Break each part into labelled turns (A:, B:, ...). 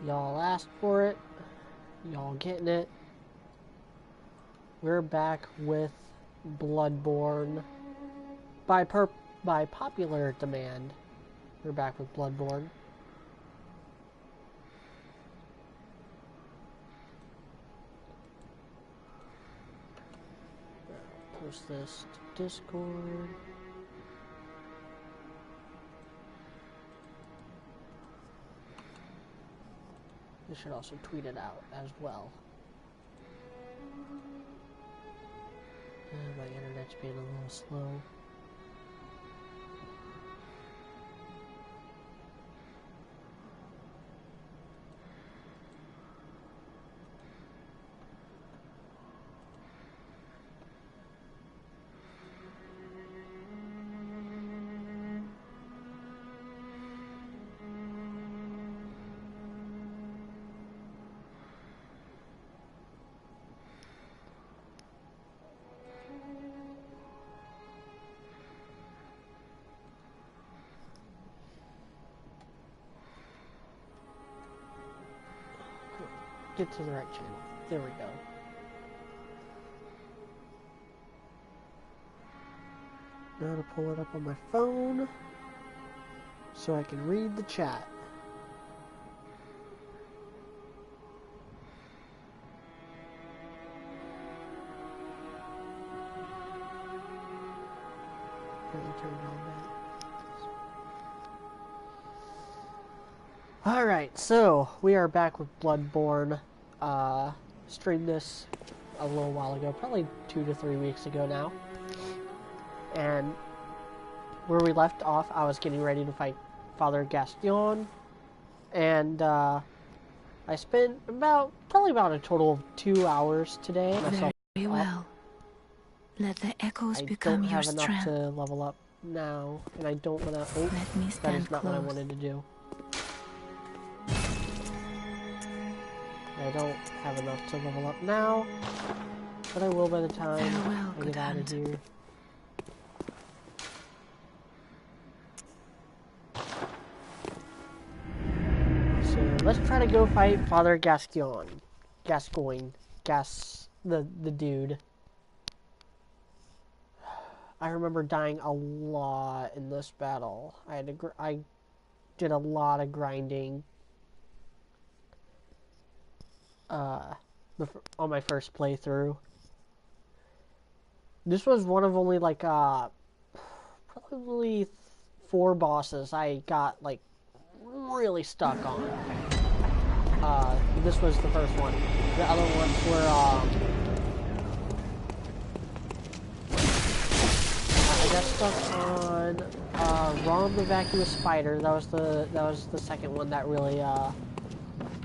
A: Y'all asked for it. Y'all getting it. We're back with Bloodborne. By popular demand, we're back with Bloodborne. Post this to Discord. I should also tweet it out as well. My internet's being a little slow. Get to the right channel. There we go. Now to pull it up on my phone so I can read the chat. Alright, so we are back with Bloodborne. Streamed this a little while ago, probably 2 to 3 weeks ago now. And where we left off, I was getting ready to fight Father Gaston. And I spent probably about a total of 2 hours today.
B: Very well. Let the echoes become your strength.
A: I don't have enough to level up now, and I don't want to. Oh,
B: let me stand
A: that is not
B: close.
A: what I wanted to do. I don't have enough to level up now, but I will by the time I get out of here. So let's try to go fight Father Gascoigne. The dude. I remember dying a lot in this battle. I did a lot of grinding. On my first playthrough. This was one of only like probably 4 bosses I got like really stuck on. This was the first one. The other ones were I got stuck on Rom the Vacuous Spider. That was the second one that really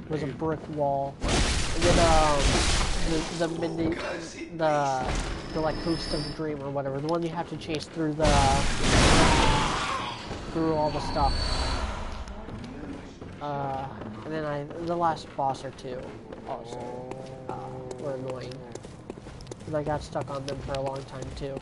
A: was a brick wall. And then the like host of the dream or whatever, the one you have to chase through all the stuff. And then the last boss or 2 also were annoying, because I got stuck on them for a long time too.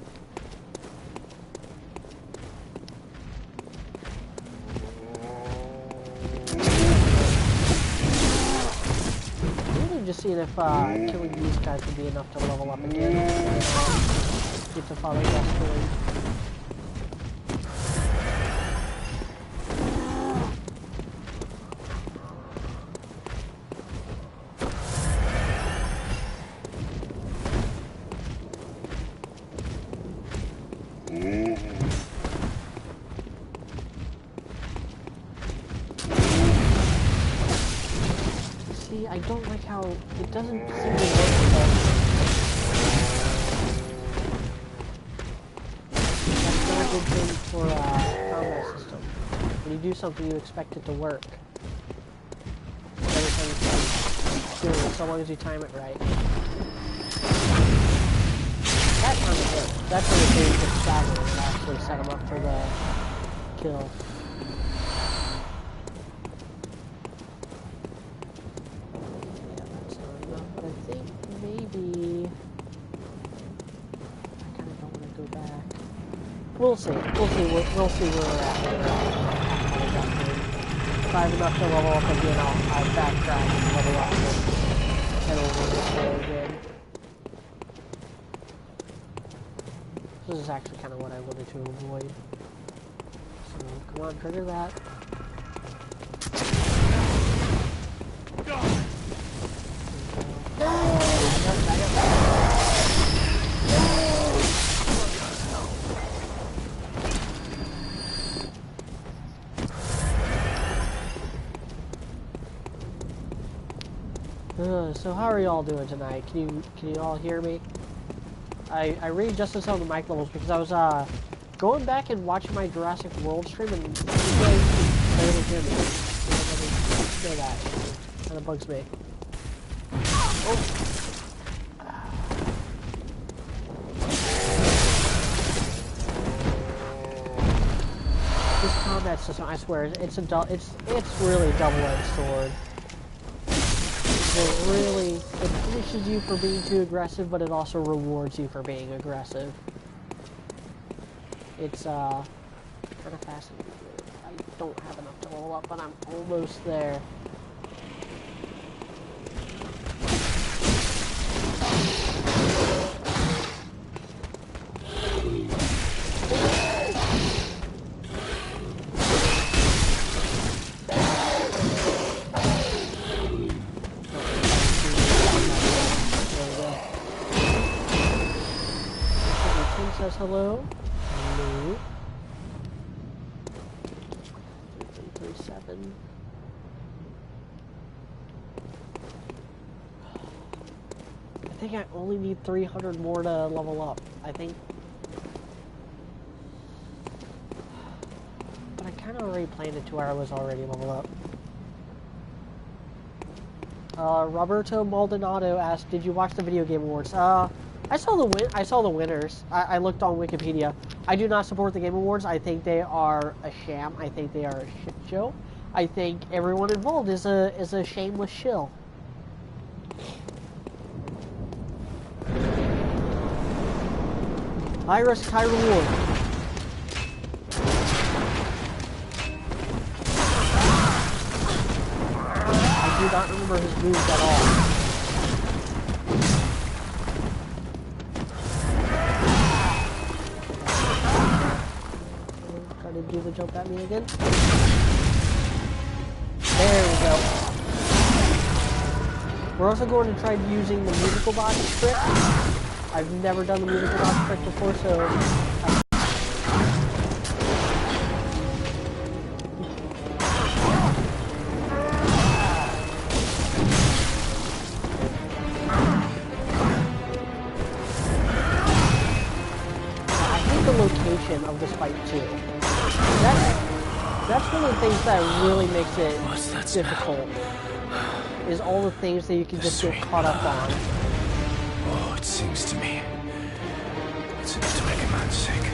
A: Just seeing if killing these guys would be enough to level up again. Get to Father Gascoigne. I don't like how it doesn't seem to work That's not a good thing for combat system. When you do something, you expect it to work. Every time you try to do it, so long as you time it right. That time it worked. That's when the game gets staggered and actually set them up for the kill. We'll see. We'll see where we're at. I have enough to level up again, I'll backtrack and level up and head over this way again. This is actually kind of what I wanted to avoid. So, come on, trigger that. So how are y'all doing tonight? Can you all hear me? I readjusted some of the mic levels because I was going back and watching my Jurassic World stream and you guys barely hear me. You know that. Kind of bugs me. Oh. This combat system, I swear, it's really a double-edged sword. It punishes you for being too aggressive, but it also rewards you for being aggressive. It's kind of fascinating. I don't have enough to level up, but I'm almost there. Hello? Hello? 337. I think I only need 300 more to level up. I think. But I kind of already planned it to where I was already level up. Roberto Maldonado asked, "Did you watch the Video Game Awards?" I saw the winners. I looked on Wikipedia. I do not support the Game Awards. I think they are a sham. I think they are a shit show. I think everyone involved is a shameless shill. High risk, high reward. I do not remember his moves at all. To do the jump at me again. There we go. We're also going to try using the musical box trick. I've never done the musical box trick before, so I hate the location of this fight too. That's one of the things that really makes it difficult, is all the things that you can just get caught up on.
C: Oh, it seems to me. It's enough to make a man sick.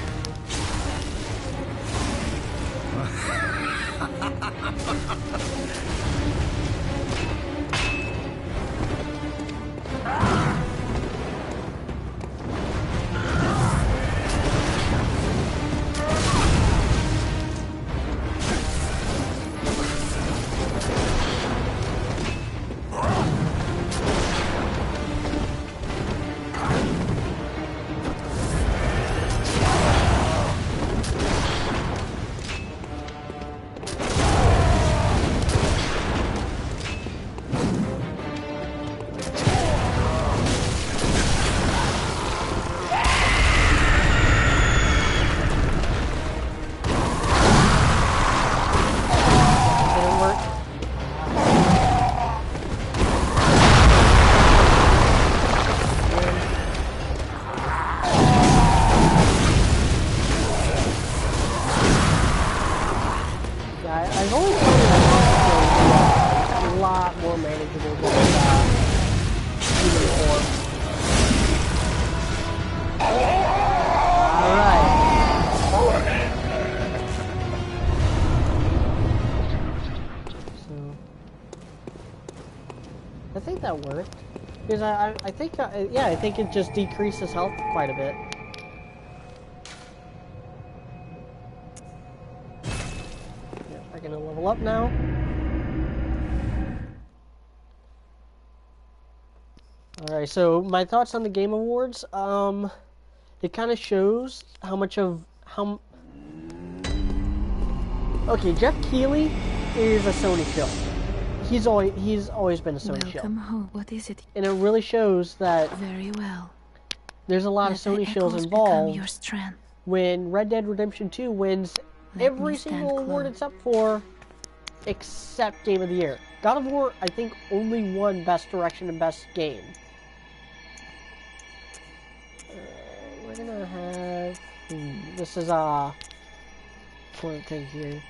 A: That worked, because I think yeah, I think it just decreases health quite a bit. Yeah, we're gonna level up now. Alright, so my thoughts on the Game Awards, it kind of shows how much of, okay, Jeff Keighley is a Sony shill. He's always been a Sony shill.
B: Welcome home. What is it?
A: And it really shows that
B: Very well.
A: there's a lot of Sony shills involved
B: your strength.
A: when Red Dead Redemption 2 wins every single award it's up for, except Game of the Year. God of War, I think, only won Best Direction and Best Game. We're gonna have... this is one thing here.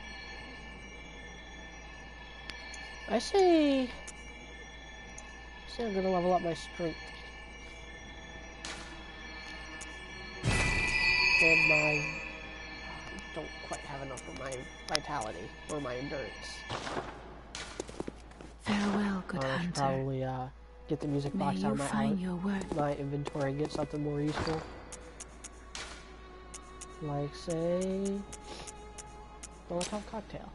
A: I say I'm gonna level up my strength. And my... I don't quite have enough for my vitality or my endurance.
B: Farewell, good
A: I should
B: hunter.
A: probably get the music
B: May
A: box out
B: you
A: of
B: find your work.
A: my inventory and get something more useful. Like, say, Molotov Cocktail.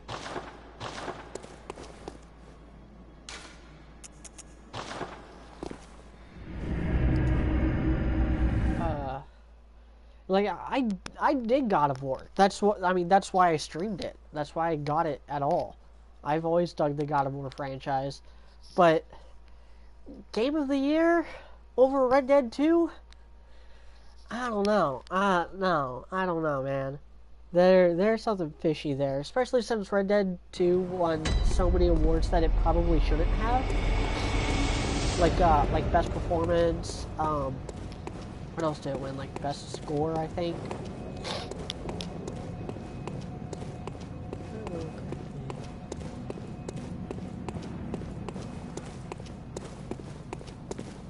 A: Like, I did God of War. That's what, I mean, that's why I streamed it. That's why I got it at all. I've always dug the God of War franchise. But, Game of the Year over Red Dead 2? I don't know. No, I don't know, man. There's something fishy there. Especially since Red Dead 2 won so many awards that it probably shouldn't have. Like Best Performance, what else did it win? Like, Best Score, I think.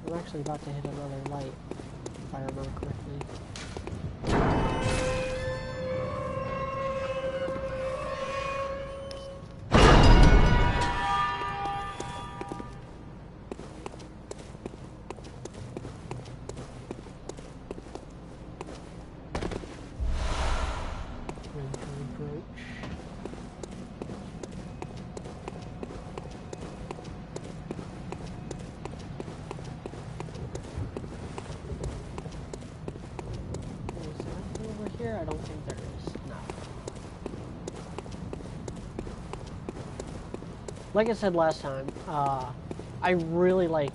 A: I'm actually about to hit another light, if I remember correctly. I don't think there is. No. Like I said last time, I really like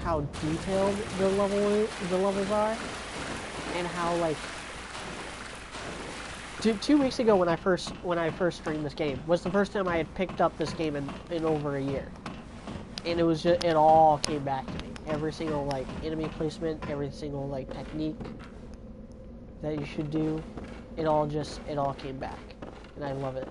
A: how detailed the levels are, and how, like, 2 weeks ago when I first streamed this game was the first time I had picked up this game in over a year, and it was just, it all came back to me. Every single, like, enemy placement, every single, like, technique that you should do, it all came back, and I love it.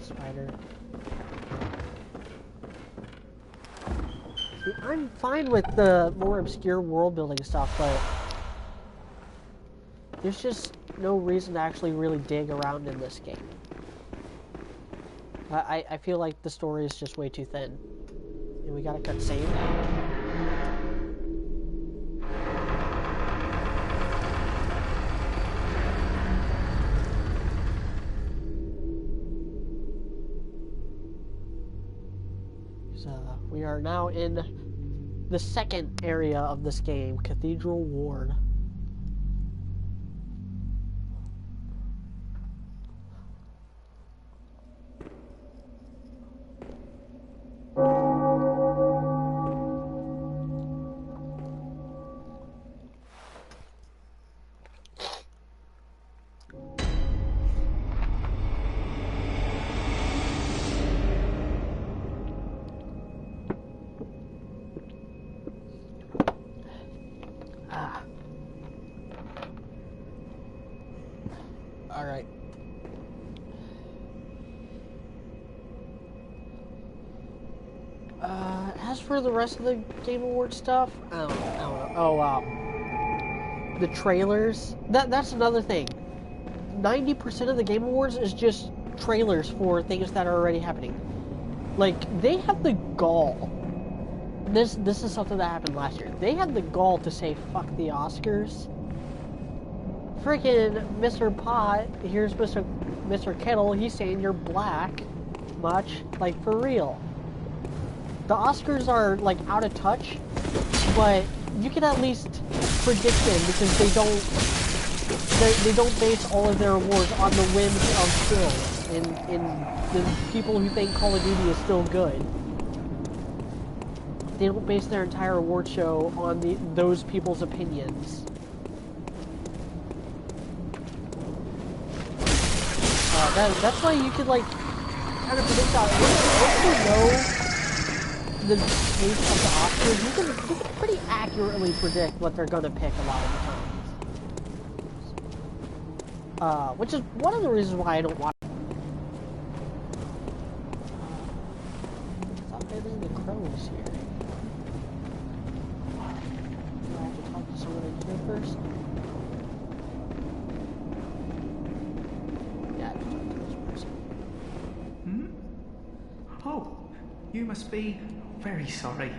A: Spider. See, I'm fine with the more obscure world building stuff, but there's just no reason to actually really dig around in this game. I feel like the story is just way too thin. And we gotta cut save. We are now in the second area of this game, Cathedral Ward. Alright. As for the rest of the Game Awards stuff, I don't know. Oh, wow. The trailers. That's another thing. 90% of the Game Awards is just trailers for things that are already happening. Like, they have the gall. This is something that happened last year. They had the gall to say, fuck the Oscars. Freaking Mr. Pot, here's Mr. Mr. Kettle, he's saying you're black, much, like, for real. The Oscars are, like, out of touch, but you can at least predict them because they don't base all of their awards on the whims of skill and the people who think Call of Duty is still good. They don't base their entire award show on those people's opinions. That's why you could, like, kind of predict out. Once you know the taste of the Oscars, you can pretty accurately predict what they're gonna pick a lot of the times. Which is one of the reasons why I don't watch. I thought maybe the crow was here. Do I have to talk to someone in here first?
D: Oh, you must be very sorry.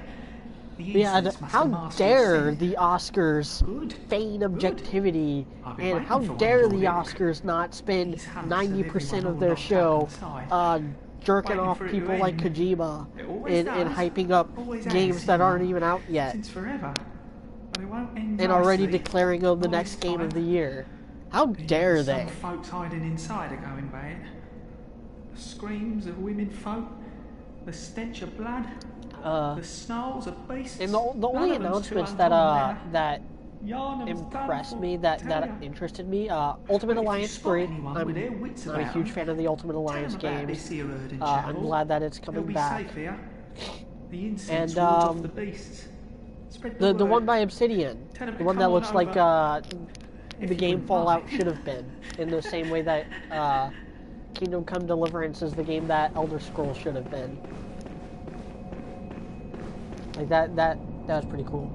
A: Yeah, how dare the Oscars feign objectivity, and how dare the Oscars not spend 90% of their show jerking off people like Kojima and hyping up games that aren't even out yet, and already declaring them the next game of the year. How dare they?
D: Some folks hiding inside are going bad. The screams of women folk, the stench of blood, the snarls of beasts.
A: And the only announcements that impressed me, that interested me, Ultimate Alliance 3. I'm a huge fan of the Ultimate Alliance games. I'm glad that it's coming back. And the one by Obsidian, the one that looks like the game Fallout should have been, in the same way that Kingdom Come Deliverance is the game that Elder Scrolls should have been. Like that was pretty cool.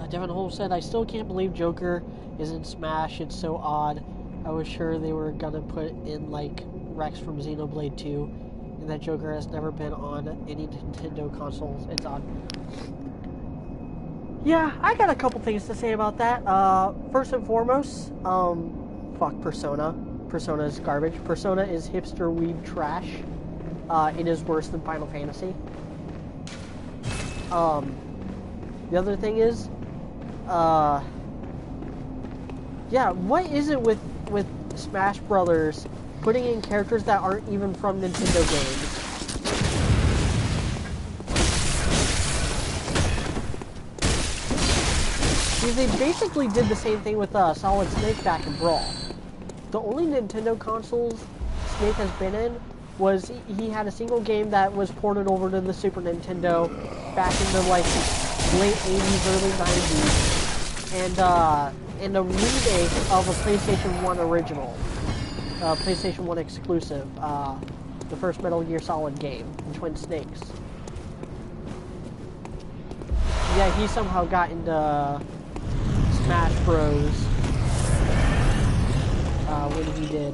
A: Devin Holmes said, I still can't believe Joker is in Smash. It's so odd. I was sure they were gonna put in, like, Rex from Xenoblade 2, and that Joker has never been on any Nintendo consoles. It's odd. Yeah, I got a couple things to say about that. First and foremost, fuck Persona. Persona is garbage. Persona is hipster weeb trash. It is worse than Final Fantasy. The other thing is, yeah, what is it with Smash Brothers putting in characters that aren't even from Nintendo games? See, they basically did the same thing with Solid Snake back in Brawl. The only Nintendo consoles Snake has been in was he had a single game that was ported over to the Super Nintendo back in the, like, late 80s, early 90s, and a remake of a PlayStation 1 original, PlayStation 1 exclusive, the first Metal Gear Solid game, Twin Snakes. Yeah, he somehow got into Smash Bros. When he did.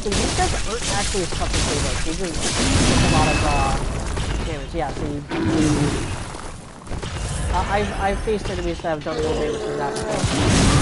A: These guys aren't actually as tough as they look. They just take a lot of damage. Yeah, so I've faced enemies that have done more damage than that before.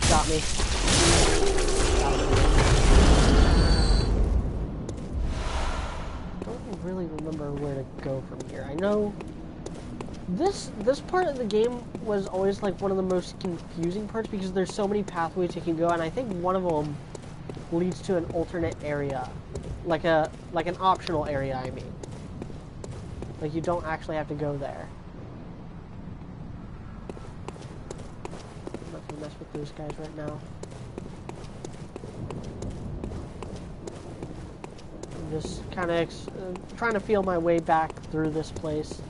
A: Got me. I don't really remember where to go from here. I know this part of the game was always, like, one of the most confusing parts because there's so many pathways you can go, and I think one of them leads to an alternate area, like an optional area. I mean, like, you don't actually have to go there. want to mess with those guys right now. I'm just kind of trying to feel my way back through this place.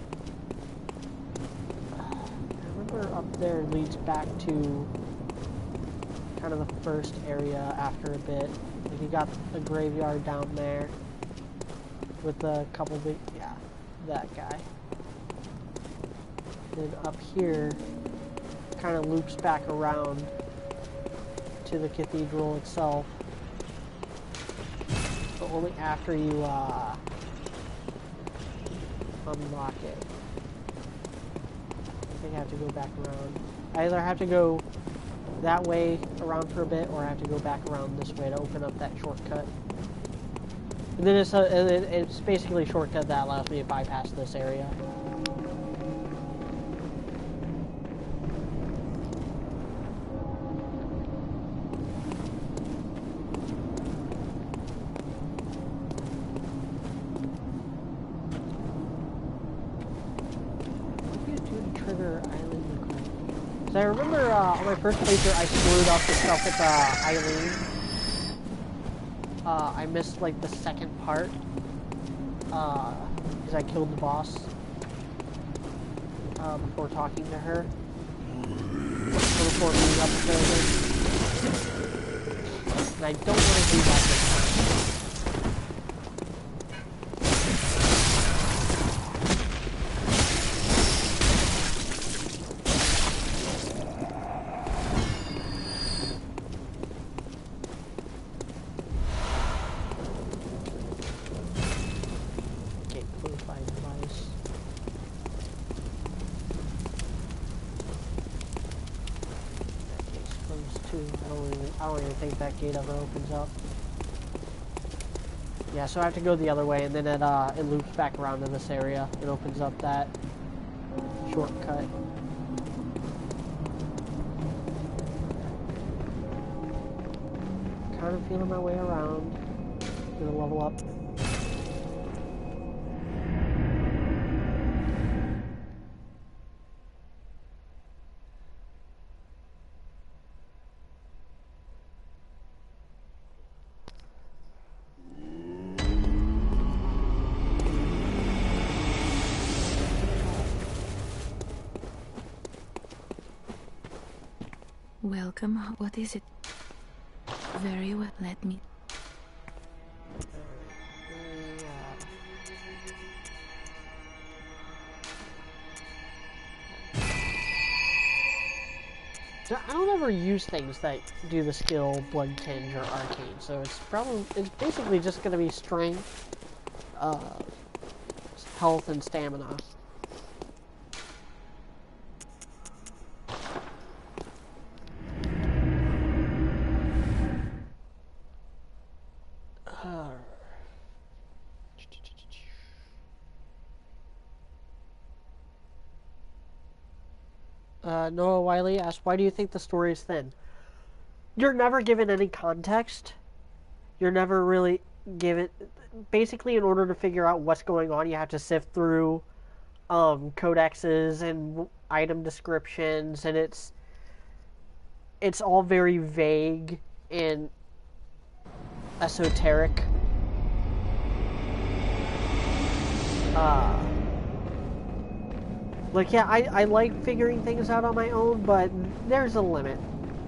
A: I remember up there leads back to kind of the first area after a bit. Like you got a graveyard down there with a couple big, yeah, that guy. Then up here kind of loops back around to the cathedral itself. But only after you unlock it. I think I have to go back around. I either have to go that way around for a bit, or I have to go back around this way to open up that shortcut. And then it's basically a shortcut that allows me to bypass this area. I remember on my first playthrough I screwed up the stuff with Eileen. I missed like the second part because I killed the boss before talking to her. Before meeting up with her. And I don't want to do that this time. I don't even think that gate ever opens up. Yeah, so I have to go the other way, and then it loops back around to this area. It opens up that shortcut. Kind of feeling my way around. Gonna level up.
B: Welcome. What is it? Very well. Let me.
A: I don't ever use things that do the skill Blood Tinge or Arcane, so it's basically just going to be strength, health, and stamina. Noah Wiley asked, why do you think the story is thin? You're never given any context. You're never really given... Basically, in order to figure out what's going on, you have to sift through codexes and item descriptions, and it's all very vague and esoteric. Like, yeah, I like figuring things out on my own, but there's a limit.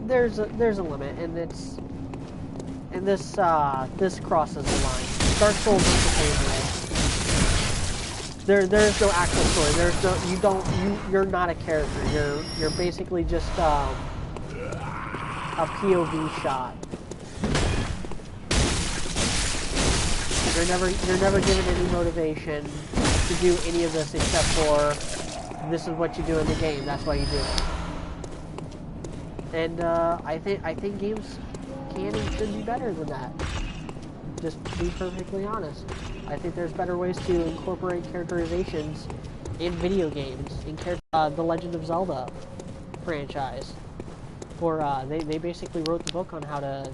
A: There's a limit, and this crosses the line. Dark Souls is the same way. There's no actual story. You're not a character. You're basically just a POV shot. You're never given any motivation to do any of this except for this is what you do in the game. That's why you do it. And I think games can and should be better than that. Just to be perfectly honest, I think there's better ways to incorporate characterizations in video games. In the Legend of Zelda franchise, or they basically wrote the book on how to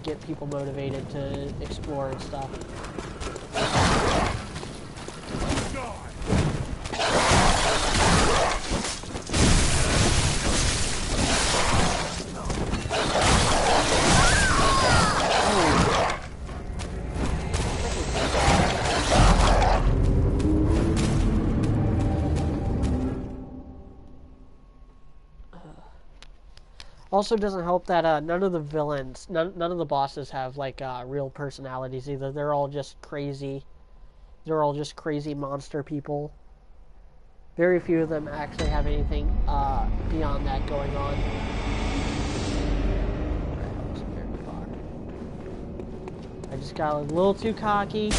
A: get people motivated to explore and stuff. Also doesn't help that none of the villains, none of the bosses have like real personalities either. They're all just crazy. They're all just crazy monster people. Very few of them actually have anything beyond that going on. Alright, I wasn't very far. I just got a little too cocky. I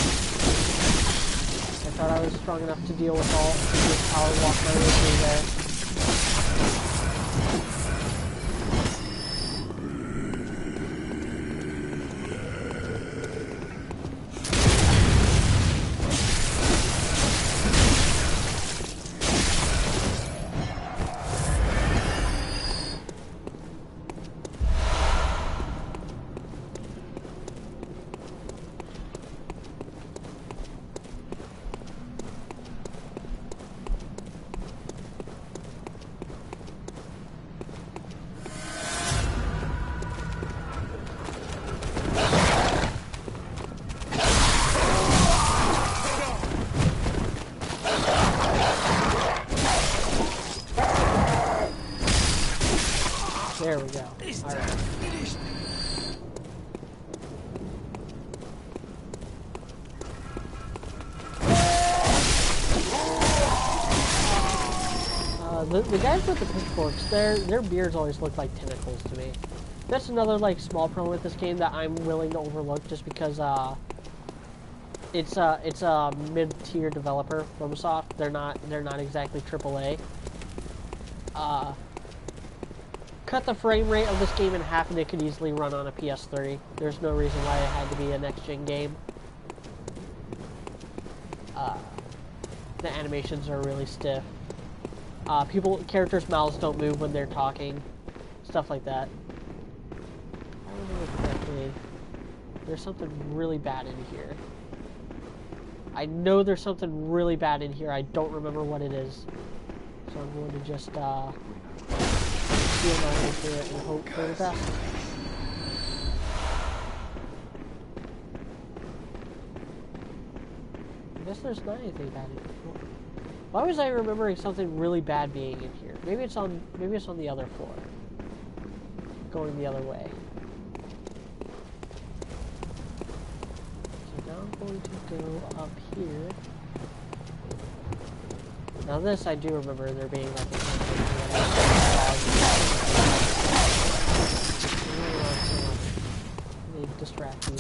A: thought I was strong enough to deal with all this power walk my way through there. There we go. All right. The guys with the pitchforks, their beards always look like tentacles to me. That's another like small problem with this game that I'm willing to overlook just because it's a mid-tier developer, FromSoft. They're not exactly AAA. Cut the frame rate of this game in half and it could easily run on a PS3. There's no reason why it had to be a next-gen game. The animations are really stiff. Characters' mouths don't move when they're talking. Stuff like that. If I remember correctly, there's something really bad in here. I know there's something really bad in here. I don't remember what it is. So I'm going to just, feel my way through it and hope for the best. I guess there's not anything bad in here. Why was I remembering something really bad being in here? Maybe it's on the other floor. Going the other way. So now I'm going to go up here. Now this I do remember there being like a they distract me.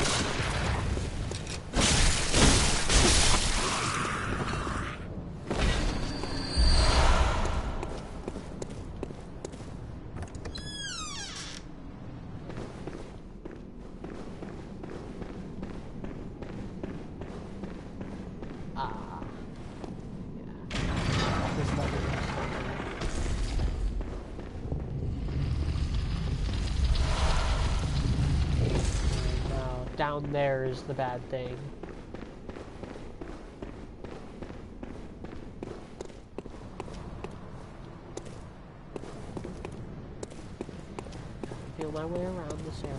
A: Down there is the bad thing. Feel my way around this area.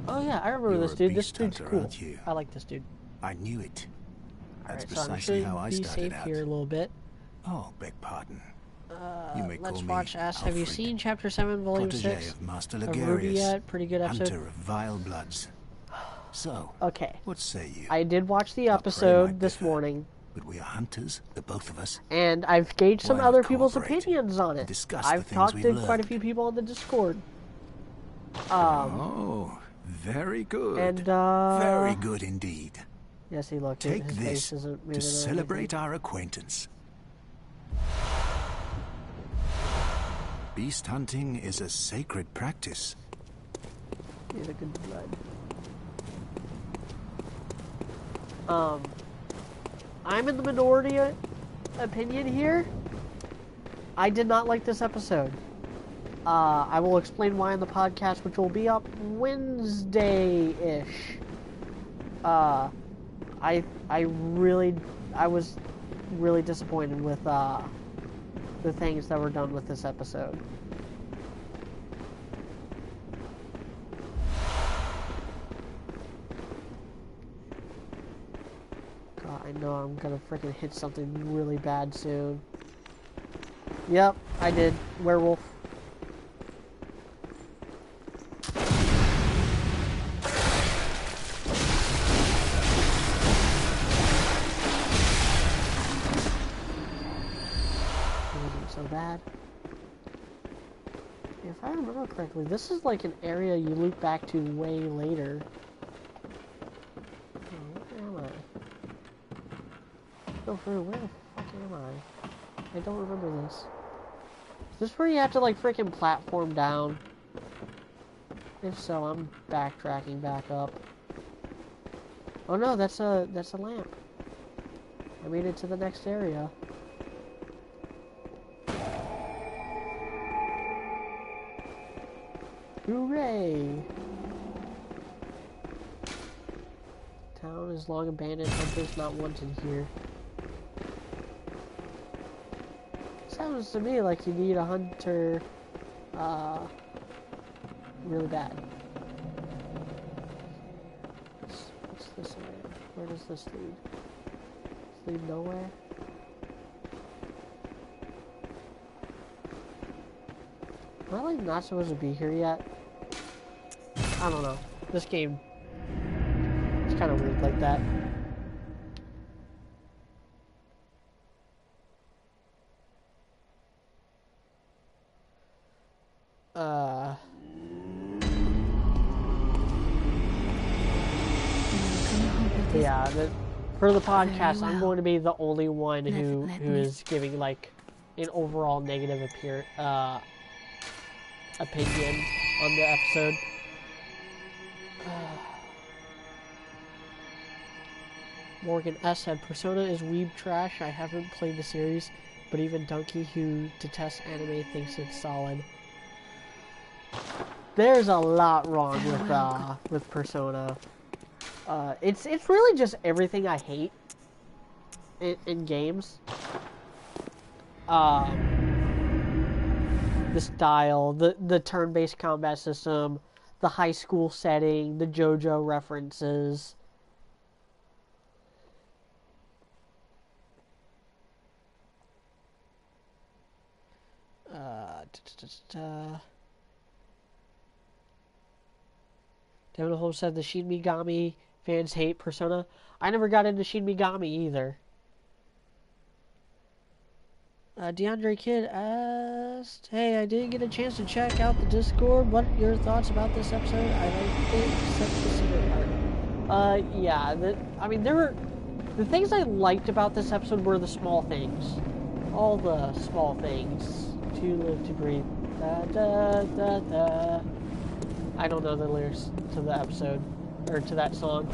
A: Oh yeah, I remember this dude. This dude's cool. I like this dude.
C: I knew it. That's
A: Alright,
C: precisely how I
A: be
C: started
A: safe
C: out.
A: here a little bit.
C: Oh, beg pardon. You may
A: Let's
C: call
A: watch
C: me
A: Ask. Have you
C: Alfred,
A: seen Chapter 7, Volume
C: protege
A: 6
C: of Master
A: of Ruby
C: Ligarius,
A: yet? Pretty good episode.
C: hunter of vile bloods. So,
A: Okay.
C: what say you?
A: I did watch the
C: Our prey
A: episode
C: might
A: this
C: differ,
A: morning.
C: But we are hunters, the both of us.
A: And I've gauged some
C: Why
A: other
C: not
A: people's
C: cooperate
A: opinions on it.
C: and discuss the
A: I've
C: things
A: talked
C: we've
A: to quite a
C: learned?
A: few people on the Discord.
C: Oh, very good.
A: And,
C: very good indeed.
A: Yes, he looked.
C: Take
A: His
C: this
A: face isn't moving
C: to
A: or
C: celebrate
A: anything.
C: our acquaintance. Beast hunting is a sacred practice.
A: He had a good blood. I'm in the minority opinion here. I did not like this episode. I will explain why in the podcast, which will be up Wednesday-ish. I was really disappointed with the things that were done with this episode. God, I know I'm gonna freaking hit something really bad soon. Yep, I did. Werewolf. It wasn't so bad. If I remember correctly, this is like an area you loop back to way later. Oh, where the fuck am I? I don't remember this. Is this where you have to like freaking platform down? If so, I'm backtracking back up. Oh no, that's a lamp. I made it to the next area. Hooray! Town is long abandoned, hunters not wanted here. Sounds to me like you need a hunter, really bad. What's this area? Where does this lead? Does it lead nowhere? Am I like not supposed to be here yet? I don't know. This game is kind of weird like that. Yeah, for the podcast, I'm going to be the only one who is giving like an overall negative opinion on the episode. Morgan S said, Persona is weeb trash. I haven't played the series, but even Donkey, who detests anime, thinks it's solid. There's a lot wrong with Persona. It's really just everything I hate in games. The style, the turn-based combat system, the high school setting, the JoJo references. Devin Holmes said the Shin Megami fans hate Persona. I never got into Shin Megami either. DeAndre Kidd asked, hey, I didn't get a chance to check out the Discord. What are your thoughts about this episode? I liked it, except the secret part. Yeah, I mean, the things I liked about this episode were the small things. All the small things. To live, to breathe. Da, da, da, da. I don't know the lyrics to the episode, or to that song.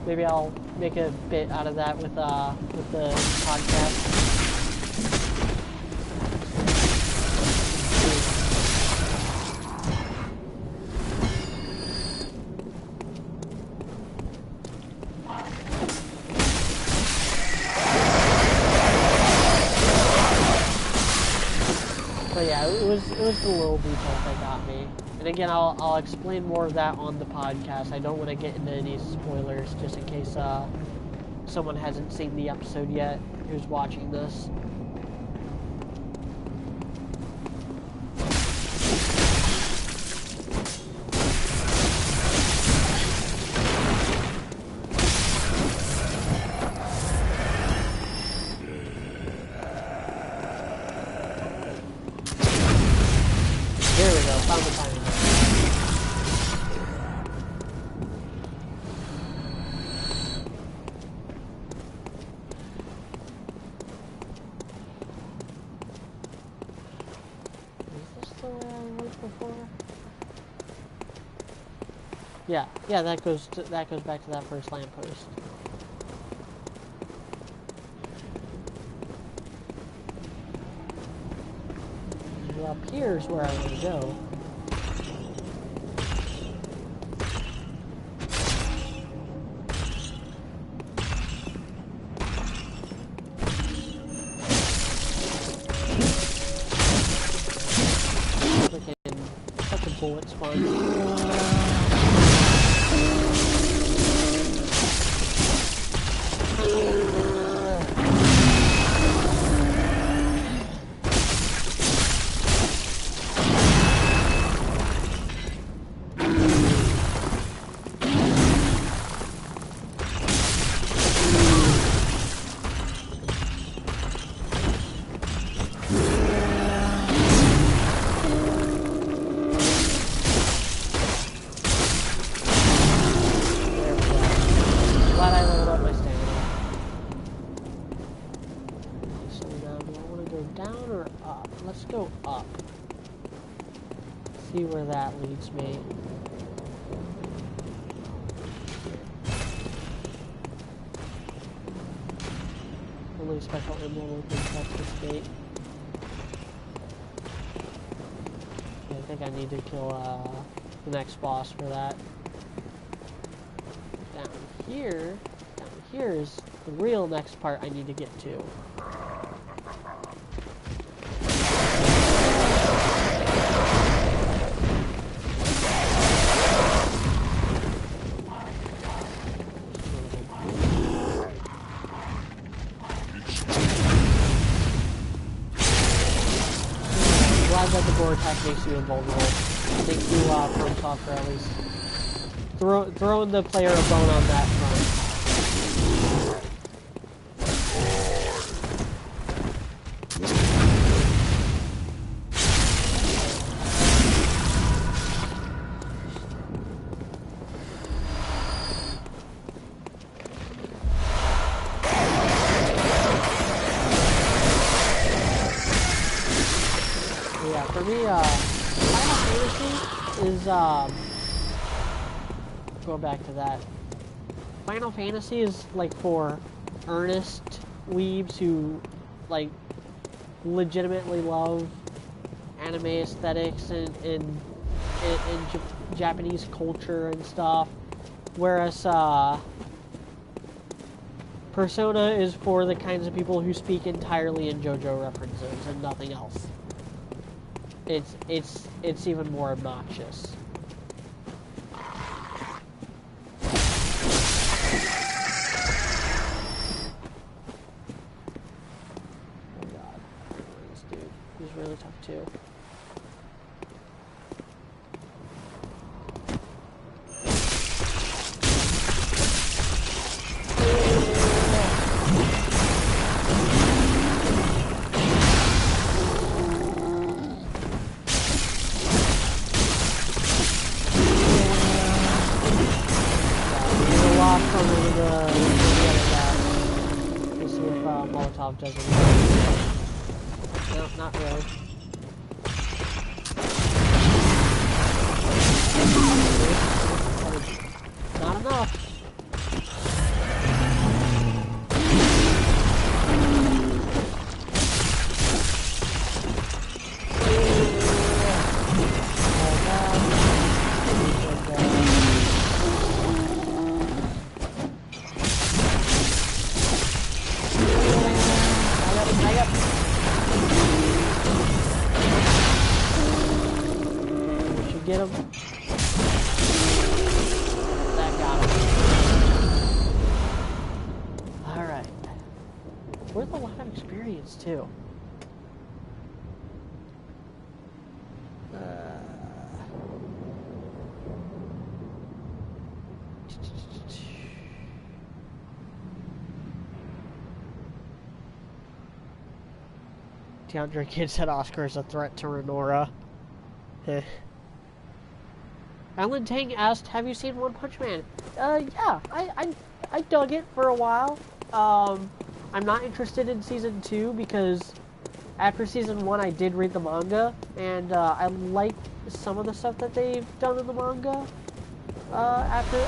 A: Maybe I'll make a bit out of that with the podcast. But yeah, it was the little details that got me. And again, I'll explain more of that on the podcast. I don't want to get into any spoilers, just in case someone hasn't seen the episode yet who's watching this. There we go, found the timing. Yeah, that goes back to that first lamppost. Well, up here's where I want to go. Freaking such a bullet sponge. go down or up? Let's go up. See where that leads me. Only special emblem can touch this gate. I think I need to kill the next boss for that. Down here is the real next part I need to get to. That the gore attack makes you invulnerable. Thank you, Protoss, for at least throwing the player a bone on that front. For me, Final Fantasy is, going back to that, Final Fantasy is, like, for earnest weebs who, like, legitimately love anime aesthetics and Japanese culture and stuff, whereas, Persona is for the kinds of people who speak entirely in JoJo references and nothing else. It's even more obnoxious. Oh god. This dude. He's really tough too. Molotov doesn't work. No, not really. Not enough. Get him. That got him. Alright. Worth a lot of experience, too. DeAndre Kidd said Oscar is a threat to Renora. Alan Tang asked, have you seen One Punch Man? Yeah, I dug it for a while. I'm not interested in season 2 because after season 1 I did read the manga, and I like some of the stuff that they've done in the manga after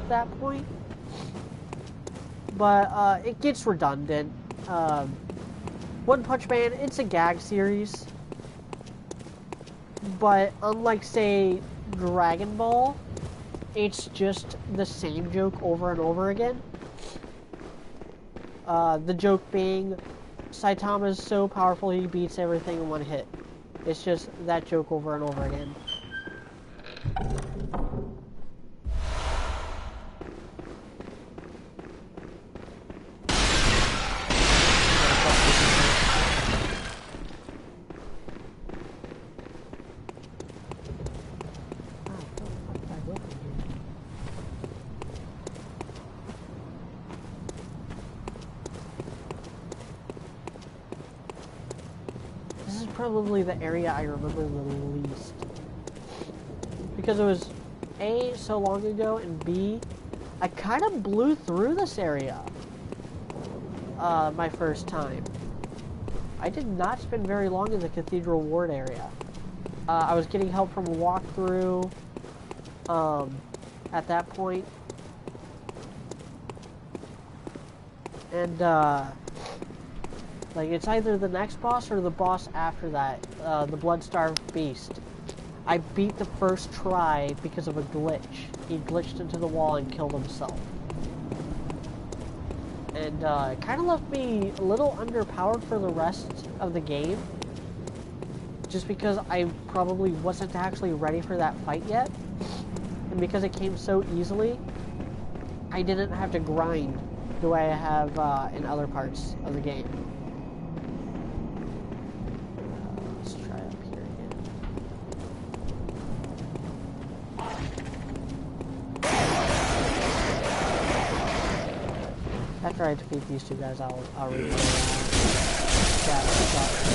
A: that point. But it gets redundant. One Punch Man, it's a gag series, but unlike, say, Dragon Ball, it's just the same joke over and over again. The joke being, Saitama is so powerful he beats everything in one hit. It's just that joke over and over again. Probably the area I remember the least, because it was A, so long ago, and B, I kind of blew through this area my first time. I did not spend very long in the Cathedral Ward area. I was getting help from a walkthrough at that point. And, like, it's either the next boss or the boss after that, the Blood-Starved Beast. I beat the first try because of a glitch. He glitched into the wall and killed himself. And, it kind of left me a little underpowered for the rest of the game. Just because I probably wasn't actually ready for that fight yet. And because it came so easily, I didn't have to grind the way I have in other parts of the game. Let's try up here again. After I defeat these two guys, I'll read the chat stuff.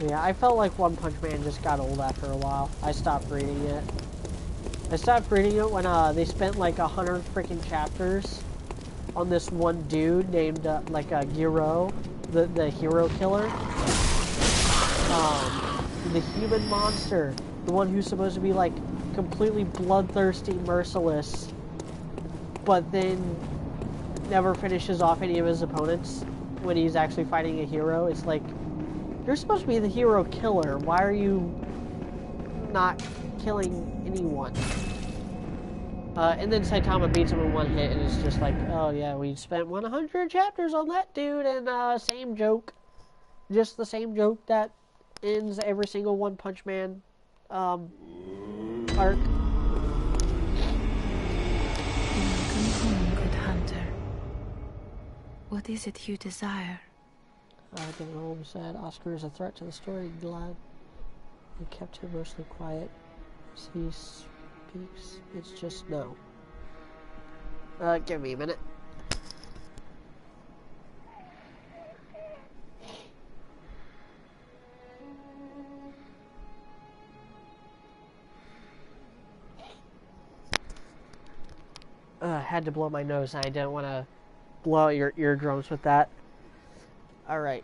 A: Yeah, I felt like One Punch Man just got old after a while. I stopped reading it. I stopped reading it when they spent like 100 freaking chapters on this one dude named like Giro, the hero killer. The human monster, the one who's supposed to be like completely bloodthirsty, merciless, but then never finishes off any of his opponents when he's actually fighting a hero. It's like, you're supposed to be the hero killer. Why are you not killing anyone? And then Saitama beats him in one hit, and it's just like, oh yeah, we spent 100 chapters on that dude, and same joke. Just the same joke that ends every single One Punch Man arc.
B: Welcome home, good hunter. What is it you desire?
A: Devin Holmes said, Oscar is a threat to the story. Glad we kept him mostly quiet. As he speaks, it's just no. Give me a minute. I had to blow my nose, and I didn't want to blow out your eardrums with that. Alright.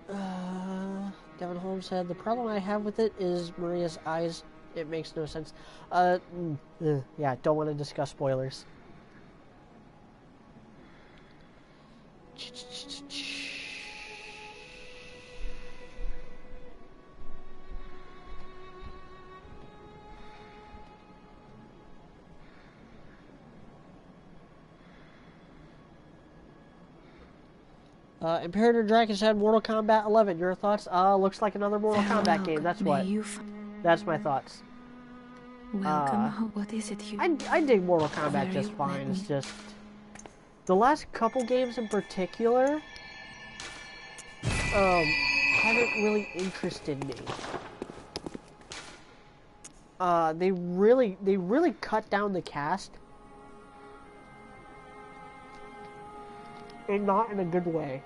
A: Devin Holmes said, the problem I have with it is Maria's eyes. It makes no sense. Yeah, don't want to discuss spoilers. Imperator Draken said Mortal Kombat 11. Your thoughts? Looks like another Mortal Kombat game. That's what. That's my thoughts.
B: Welcome. What is it you...
A: I dig Mortal Kombat just fine. It's just... The last couple games in particular... haven't really interested me. They really cut down the cast. And not in a good way.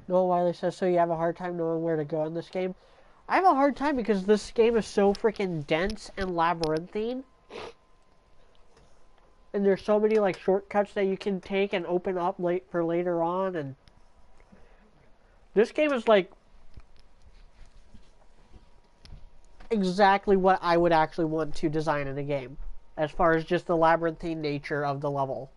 A: Noel Wiley says, so you have a hard time knowing where to go in this game? I have a hard time because this game is so freaking dense and labyrinthine. And there's so many like shortcuts that you can take and open up for later on, and this game is like exactly what I would actually want to design in a game, as far as just the labyrinthine nature of the level.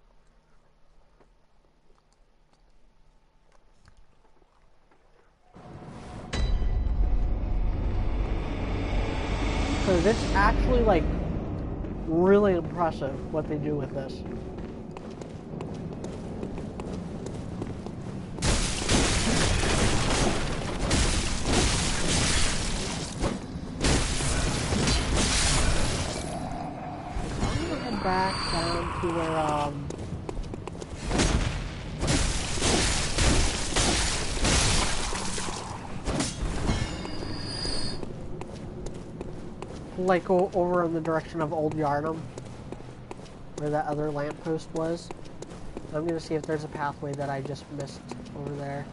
A: So it's actually like really impressive what they do with this. Back down to where like over in the direction of Old Yarnum, where that other lamppost was. I'm gonna see if there's a pathway that I just missed over there.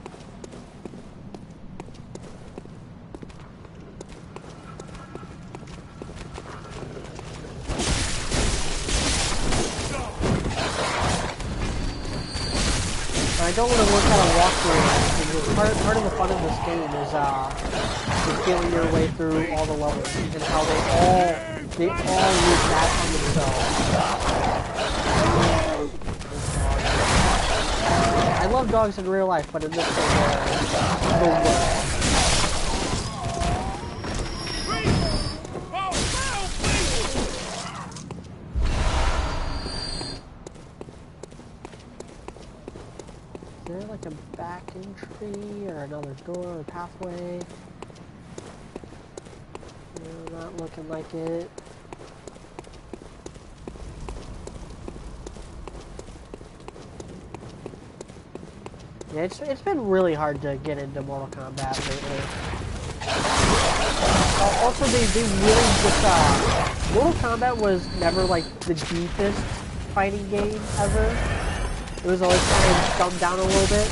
A: I don't want to work out a walkthrough because part of the fun of this game is feeling your way through all the levels and how they all loop back on themselves. I love dogs in real life, but in this game, they're the worst. Is there like a back entry or another door or pathway? No, not looking like it. Yeah, it's been really hard to get into Mortal Kombat lately. Also, they really just, Mortal Kombat was never like the deepest fighting game ever. It was always kind of dumbed down a little bit.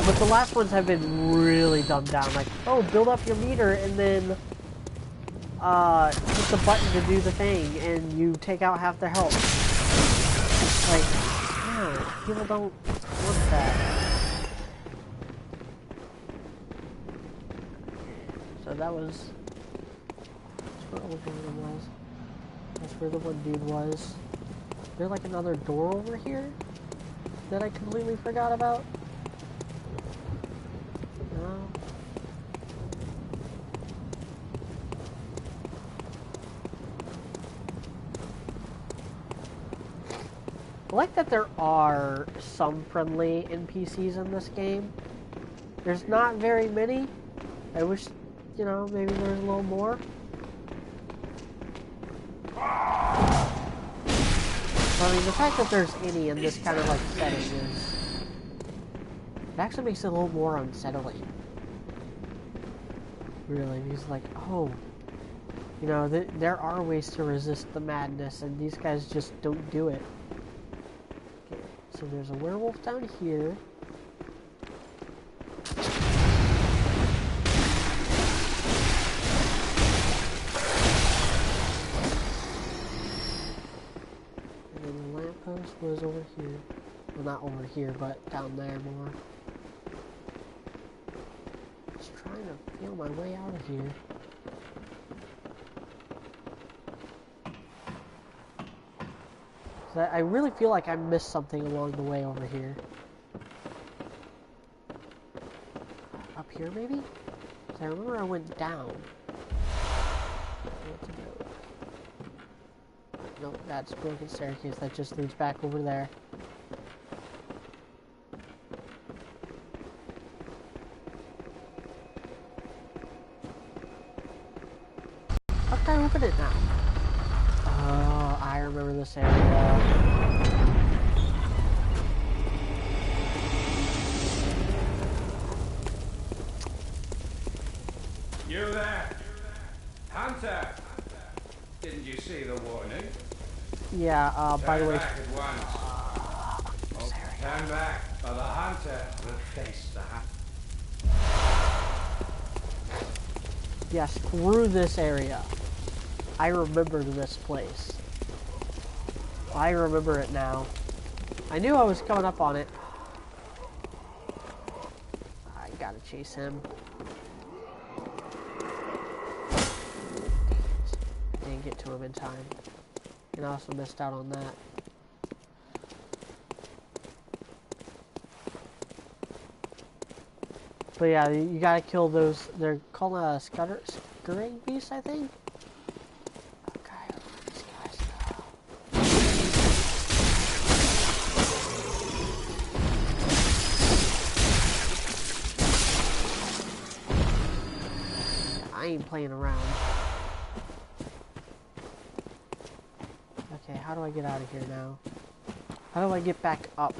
A: But the last ones have been really dumbed down. Like, oh, build up your meter and then hit the button to do the thing and you take out half their health. Like, no, people don't want that. So that was... That's where Old Yarnum was. That's where the one dude was. Is there like another door over here that I completely forgot about? No. I like that there are some friendly NPCs in this game. There's not very many. I wish, you know, maybe there's a little more. I mean, the fact that there's any in this kind of like setting is... It actually makes it a little more unsettling. Really, because like, oh, you know, there are ways to resist the madness, and these guys just don't do it. Okay, so there's a werewolf down here. Was over here. Well, not over here, but down there more. Just trying to feel my way out of here. I really feel like I missed something along the way over here. Up here, maybe? 'Cause I remember I went down. Nope, that's broken staircase that just leads back over there. How can I open it now? Oh, I remember this area.
C: You there? Hunter! Didn't you see the warning?
A: Yeah, by the way...
C: Turn back at once. Turn back, or the hunter will face the hunter.
A: Yeah, screw this area. I remember this place. I remember it now. I knew I was coming up on it. I gotta chase him. Didn't get to him in time. And I also missed out on that. But yeah, you gotta kill those. They're called scurrying beasts, I think. Okay, these guys go. I ain't playing around. Okay, how do I get out of here now? How do I get back up?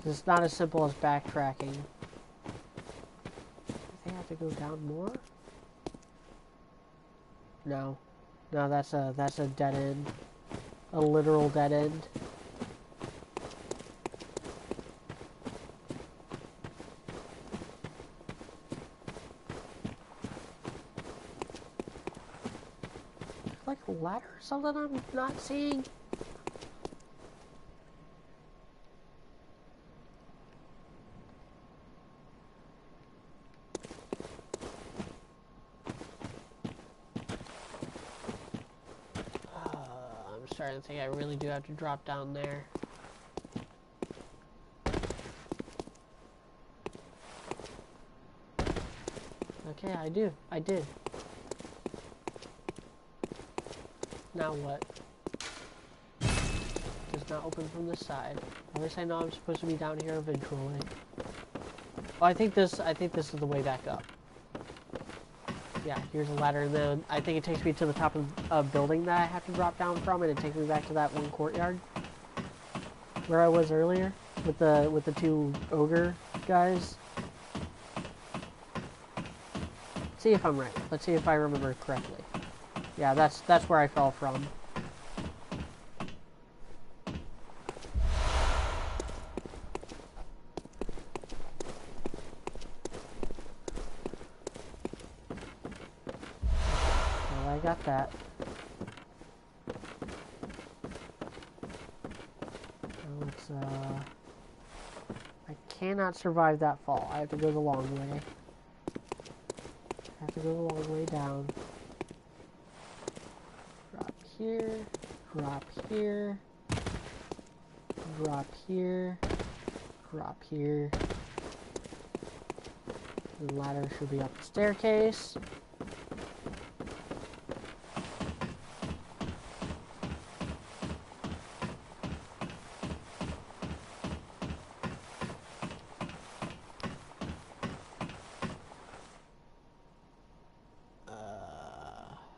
A: It's not as simple as backtracking. I think I have to go down more? No. No, that's a dead end. A literal dead end. Like a ladder or something I'm not seeing? I'm starting to think I really do have to drop down there. Okay, I do. I did. Now what? Does not open from this side. At least I know I'm supposed to be down here eventually. Oh, I think this is the way back up. Yeah, here's a ladder, and then I think it takes me to the top of a building that I have to drop down from, and it takes me back to that one courtyard where I was earlier with the two ogre guys. See if I'm right. Let's see if I remember correctly. Yeah, that's where I fell from. Well, I got that. Let's, I cannot survive that fall. I have to go the long way. I have to go the long way down. Drop here, drop here, drop here, drop here. The ladder should be up the staircase.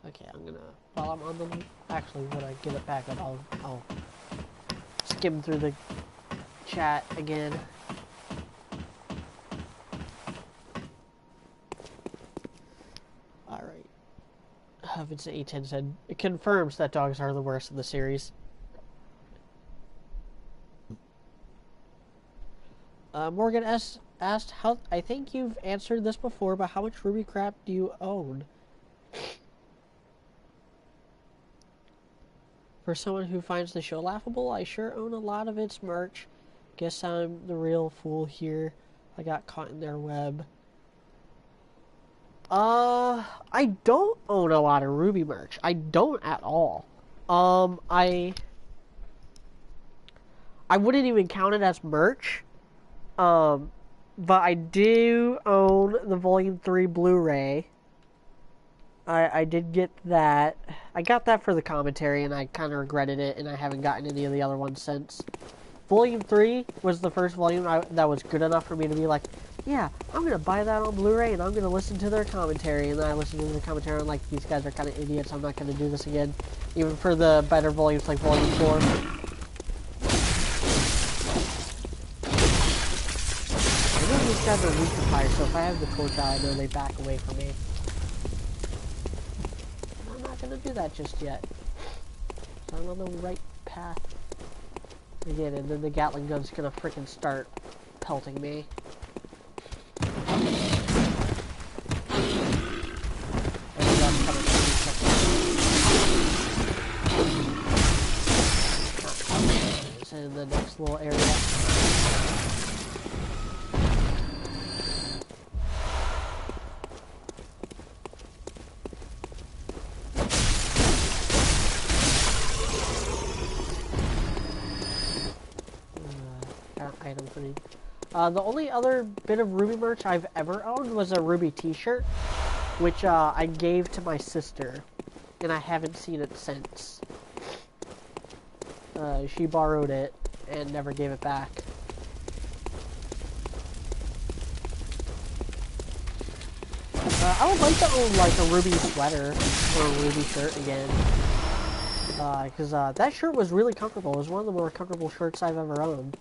A: Okay, I'm gonna, while I'm on the, actually when I get it back up, I'll skim through the chat again. Alright. Vincent A10 said, it confirms that dogs are the worst of the series. Morgan S. asked, how, I think you've answered this before, but how much Ruby crap do you own? For someone who finds the show laughable, I sure own a lot of its merch. Guess I'm the real fool here. I got caught in their web. I don't own a lot of Ruby merch. I don't at all. I wouldn't even count it as merch. But I do own the Volume 3 Blu-ray. I did get that. I got that for the commentary, and I kind of regretted it, and I haven't gotten any of the other ones since. Volume 3 was the first volume that was good enough for me to be like, yeah, I'm going to buy that on Blu-ray, and I'm going to listen to their commentary. And then I listened to their commentary, and I'm like, these guys are kind of idiots. I'm not going to do this again. Even for the better volumes like Volume 4. I know these guys are weak to fire, so if I have the torch out, I know they back away from me. Gonna do that just yet. So I'm on the right path again, and then the Gatling gun's gonna freaking start pelting me. It's in the next little area. Item 3. The only other bit of Ruby merch I've ever owned was a Ruby t-shirt, which I gave to my sister, and I haven't seen it since. She borrowed it and never gave it back. I would like to own like a Ruby sweater or a Ruby shirt again. Because that shirt was really comfortable. It was one of the more comfortable shirts I've ever owned.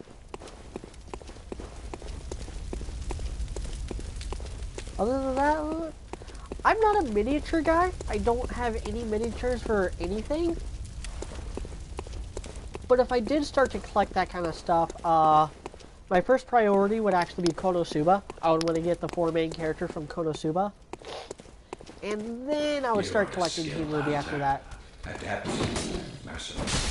A: Other than that, I'm not a miniature guy. I don't have any miniatures for anything. But if I did start to collect that kind of stuff, my first priority would actually be Konosuba. I would want to get the 4 main characters from Konosuba. And then I would start collecting Team Ruby after that.
C: Adept, merciless.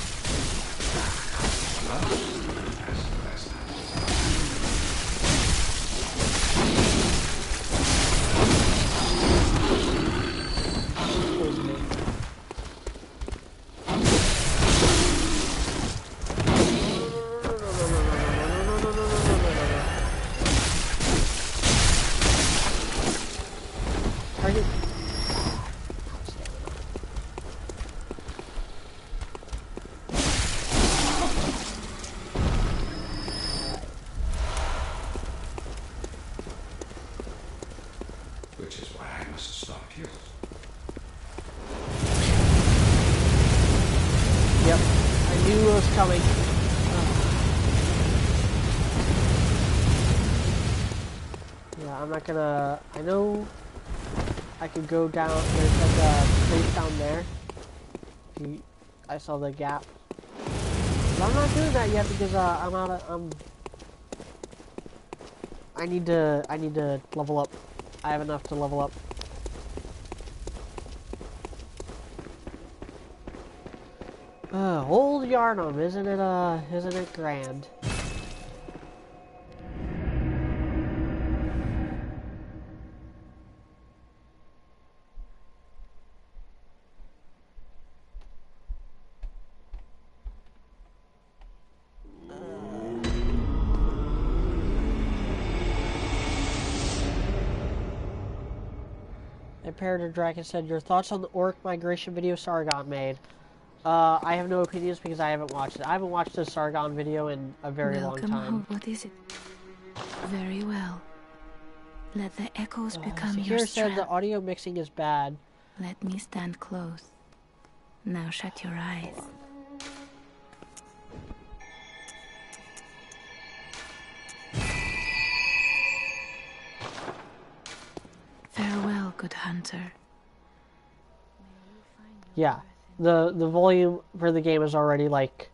A: Target.
C: Which is why I must stop you.
A: Yep, I knew it was coming. Yeah, I'm not gonna. I know I could go down. There's like a place down there. I saw the gap. But I'm not doing that yet because I'm out of. I need to level up. I have enough to level up. Old Yarnum, isn't it grand? Imperator Dragon said, your thoughts on the orc migration video Sargon made? I have no opinions because I haven't watched it. I haven't watched a Sargon video in a very long time.
B: Home. What is it? Very well. Let the echoes become your
A: Here
B: strength.
A: said the audio mixing is bad.
B: Let me stand close. Now shut your eyes. Farewell, good hunter.
A: Yeah, the volume for the game is already like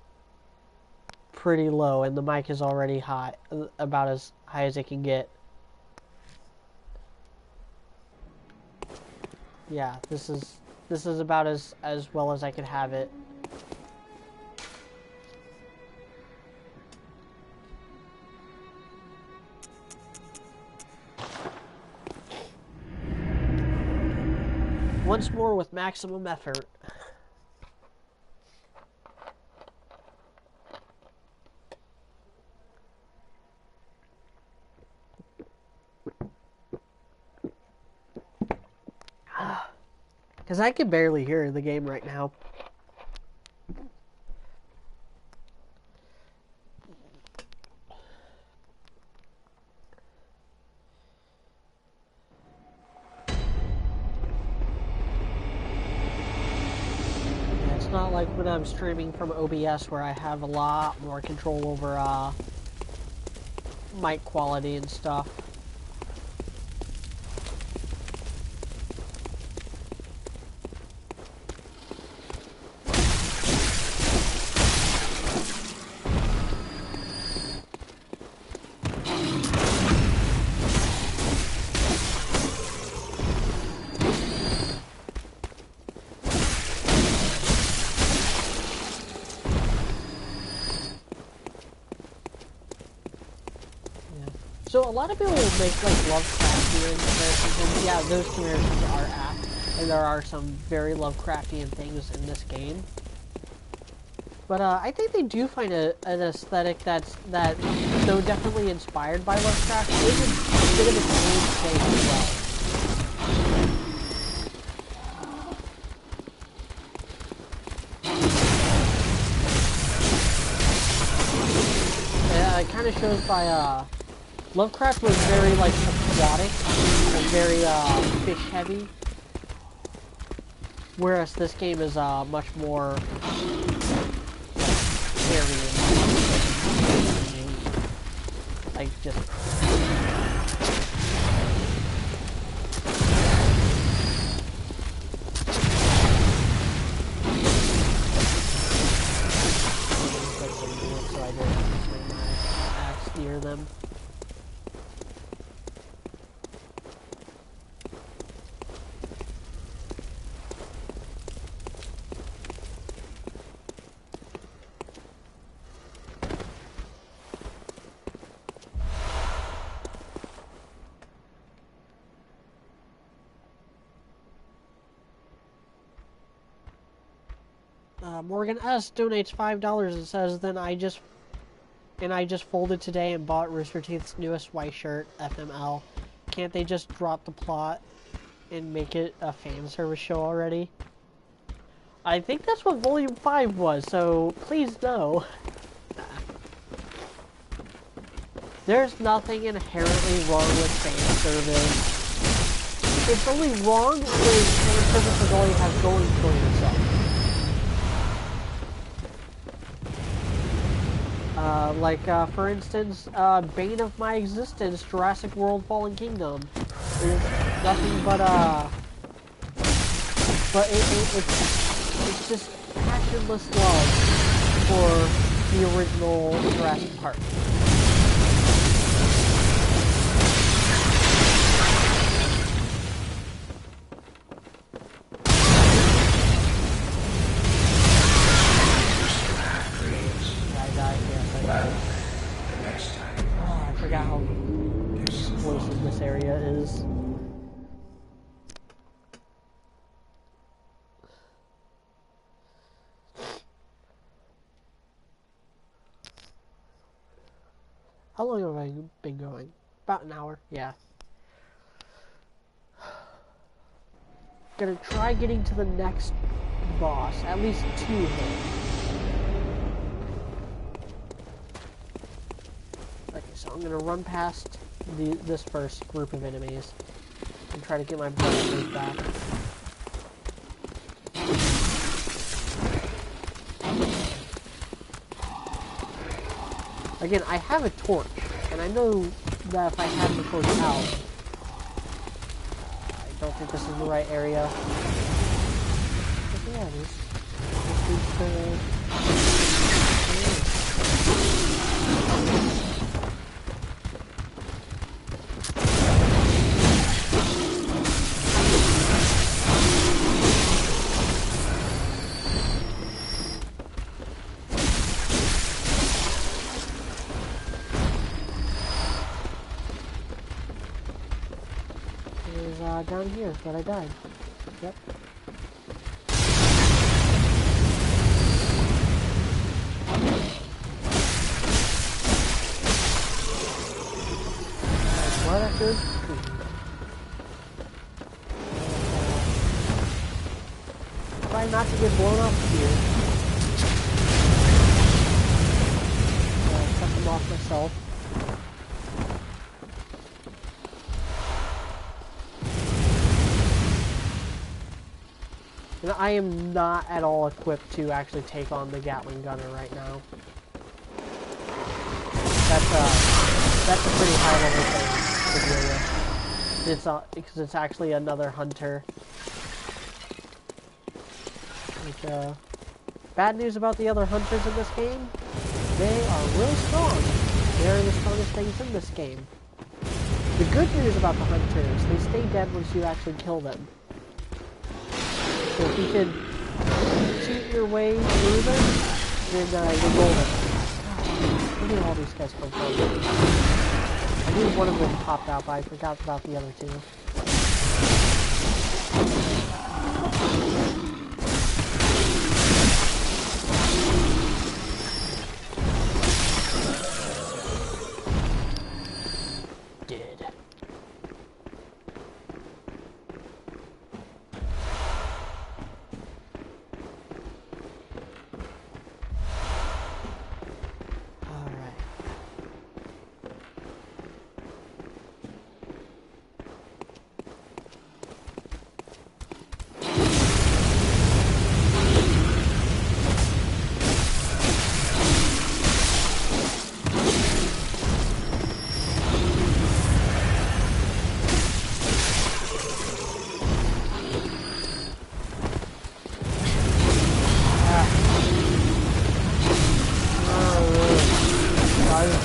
A: pretty low, and the mic is already high, about as high as it can get. Yeah, this is about as well as I could have it. Once more with maximum effort. Because I can barely hear the game right now. It's not like when I'm streaming from OBS where I have a lot more control over mic quality and stuff. So a lot of people will make like Lovecraftian comparisons, and yeah, those comparisons are apt, and there are some very Lovecraftian things in this game. But I think they do find an aesthetic that's though definitely inspired by Lovecraft, is a bit of its own thing as well. Yeah, it kind of shows by Lovecraft was very, like, aquatic and very, fish heavy. Whereas this game is, much more airy and, like, just... near them. Morgan S donates $5 and says, I just folded today and bought Rooster Teeth's newest white shirt, FML. Can't they just drop the plot and make it a fan service show already? I think that's what Volume 5 was, so please no. There's nothing inherently wrong with fan service. It's only wrong when fan service is all you have going for yourself. For instance, Bane of My Existence, Jurassic World Fallen Kingdom, is nothing but, it's just passionless love for the original Jurassic Park. I forgot how explosive this area is. How long have I been going? About an hour, yeah. Gonna try getting to the next boss, at least 2 hits. Okay, so I'm gonna run past this first group of enemies and try to get my blood back. Again, I have a torch, and I know that if I had the torch out, I don't think this is the right area. But yeah, this is down here, but I died. Yep. What after? Try not to get blown up here. Cut them off myself. And I am not at all equipped to actually take on the Gatling gunner right now. That's a pretty high level thing to deal with. It's because it's actually another hunter. Bad news about the other hunters in this game, they are really strong. They are the strongest things in this game. The good news about the hunters, they stay dead once you actually kill them. So if you can cheat your way through them, then you're golden. Where did all these guys come from? I knew one of them popped out, but I forgot about the other 2.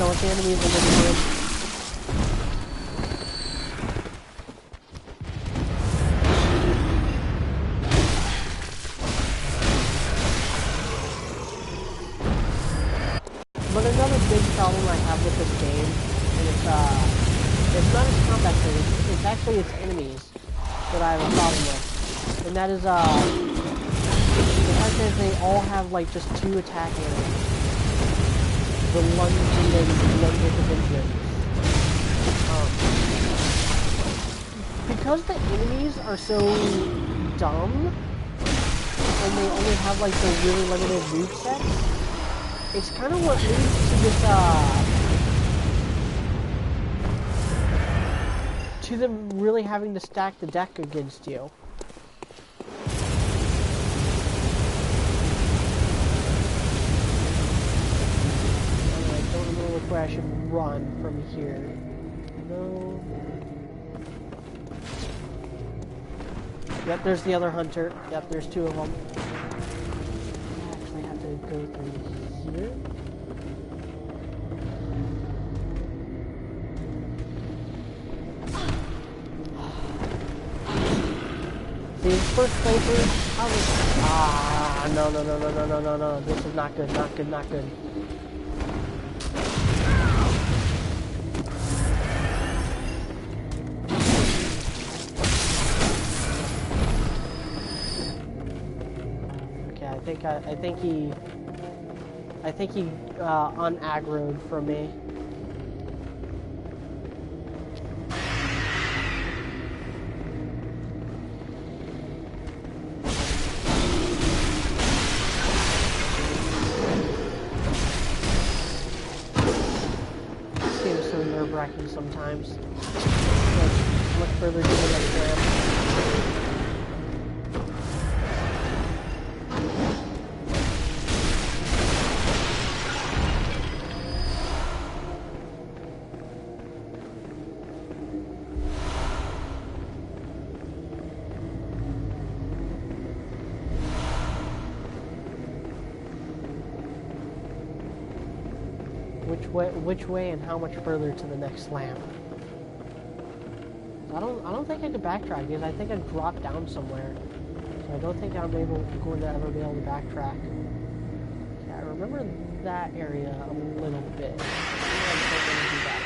A: don't see enemies in the room. But another big problem I have with this game, and it's not its combat phase, it's actually its enemies that I have a problem with. And that is, the fact that they all have, like, just 2 attack areas. The lunge and then the lunge with the vengeance. Because the enemies are so dumb, and they only have, like, the really limited movesets, it's kind of what leads to this, to them really having to stack the deck against you. I don't remember which way I should run from here. No. Yep, there's the other hunter. Yep, there's 2 of them. I actually have to go through here. These first playthrough, no, this is not good, not good. Okay, I think he un-aggroed from me. Sometimes. Much further to the next ramp. Which way and how much further to the next lamp? I don't think I could backtrack because I think I dropped down somewhere. So I don't think I'm going to ever be able to backtrack. Yeah, I remember that area a little bit. I don't want to do that.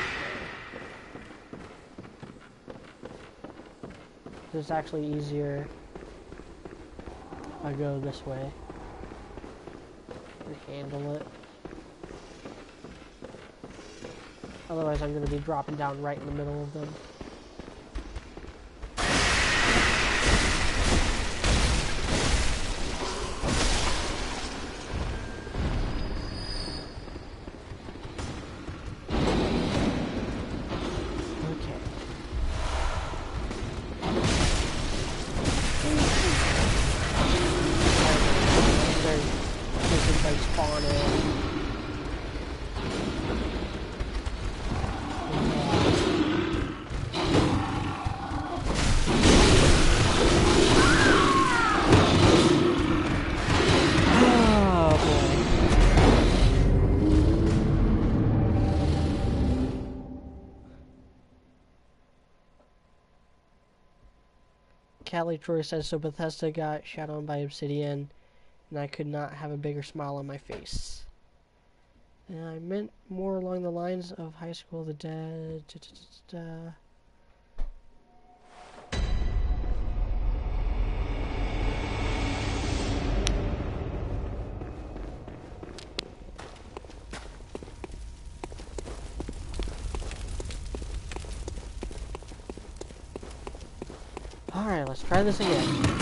A: It's actually easier if I go this way and handle it. Otherwise, I'm going to be dropping down right in the middle of them. Okay. There's like spawning. Callie Troy says, so Bethesda got shot on by Obsidian, and I could not have a bigger smile on my face. And I meant more along the lines of High School of the Dead. Alright, let's try this again.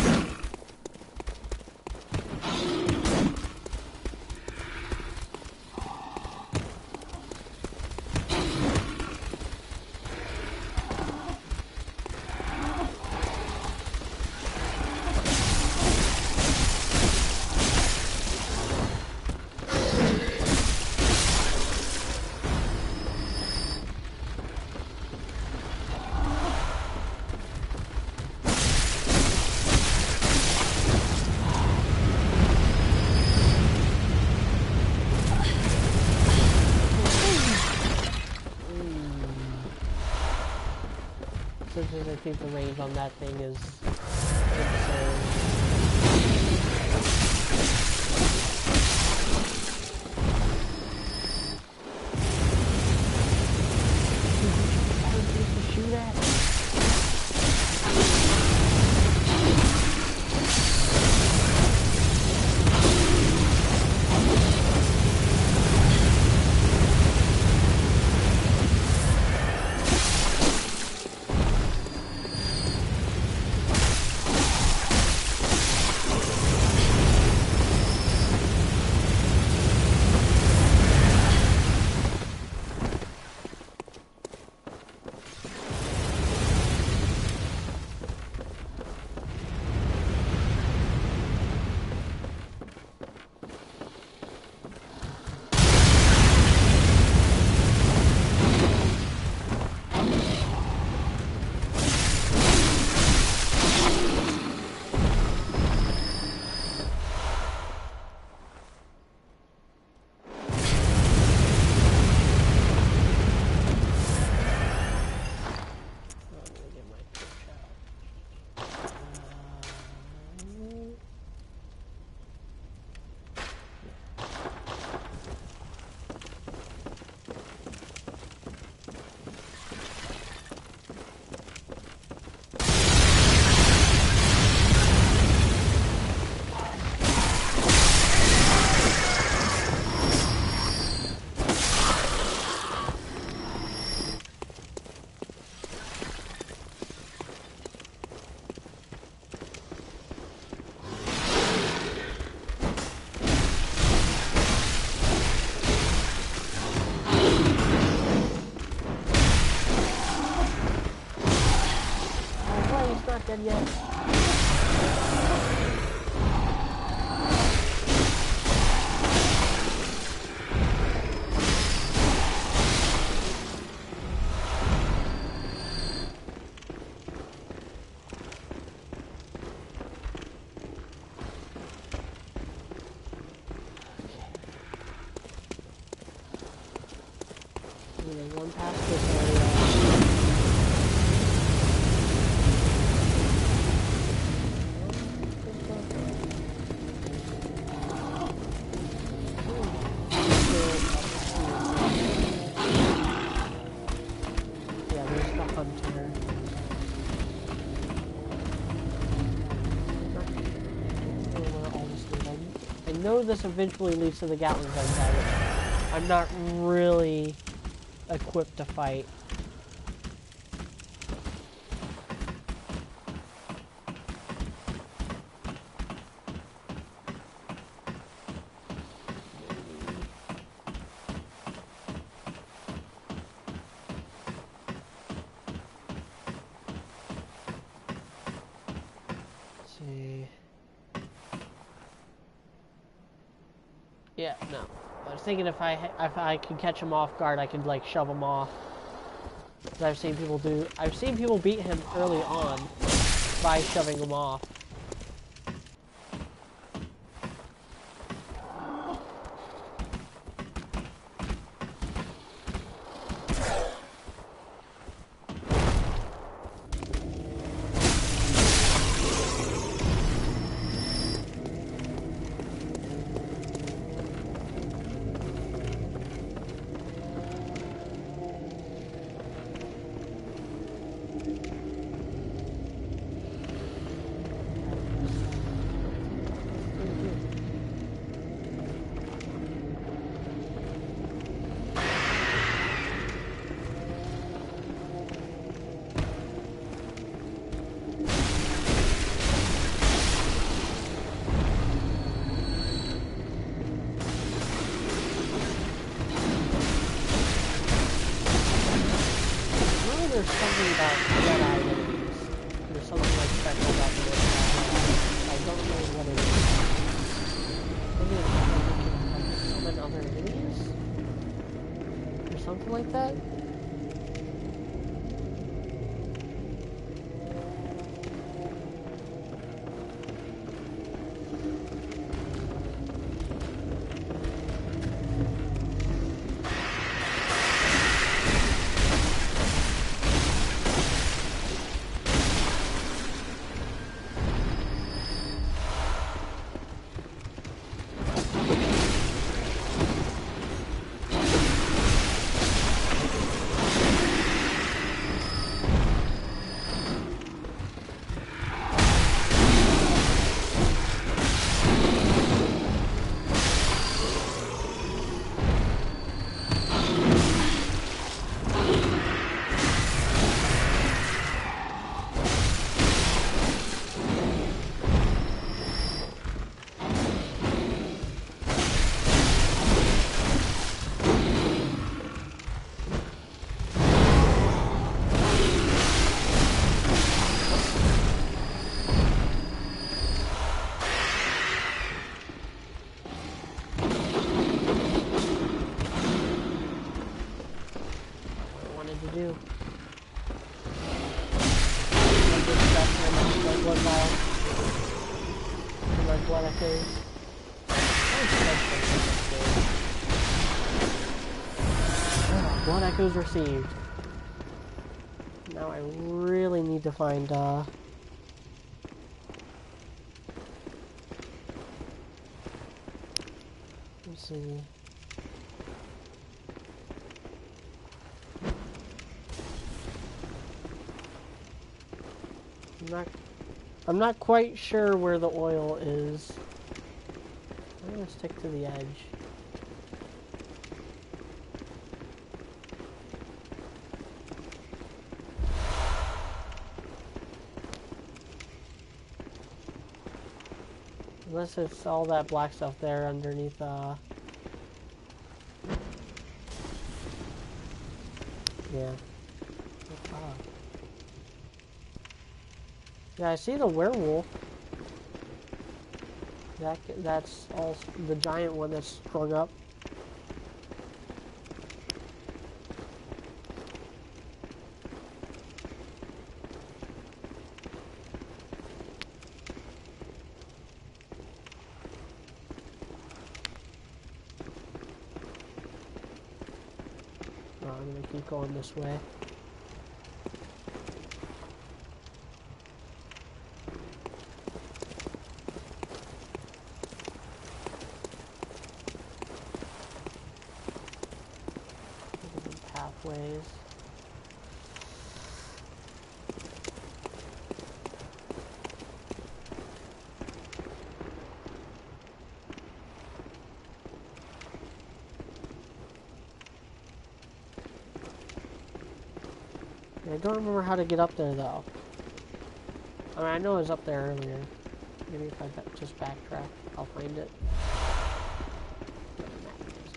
A: distances. I think the range on that thing is insane. Shoot at? Dead yet. One past this area. I know this eventually leads to the Gatling gun fight. I'm not really equipped to fight. Yeah, no. I was thinking if I could catch him off guard, I could like shove him off. I've seen people do. I've seen people beat him early on by shoving him off. There's something about Jedi enemies. There's something like special about the Jedi. I don't know what it is. Maybe it's like summon other enemies? Or something like that? do. I'm just scratching my blood vial. And my blood echoes. Blood echoes received. Now I really need to find, let's see. I'm not quite sure where the oil is. I'm gonna stick to the edge. Unless it's all that black stuff there underneath, yeah. Yeah, I see the werewolf. That's all the giant one that's sprung up. Oh, I'm gonna keep going this way. Pathways. I don't remember how to get up there though. I mean, I know it was up there earlier. Maybe if I just backtrack, I'll find it.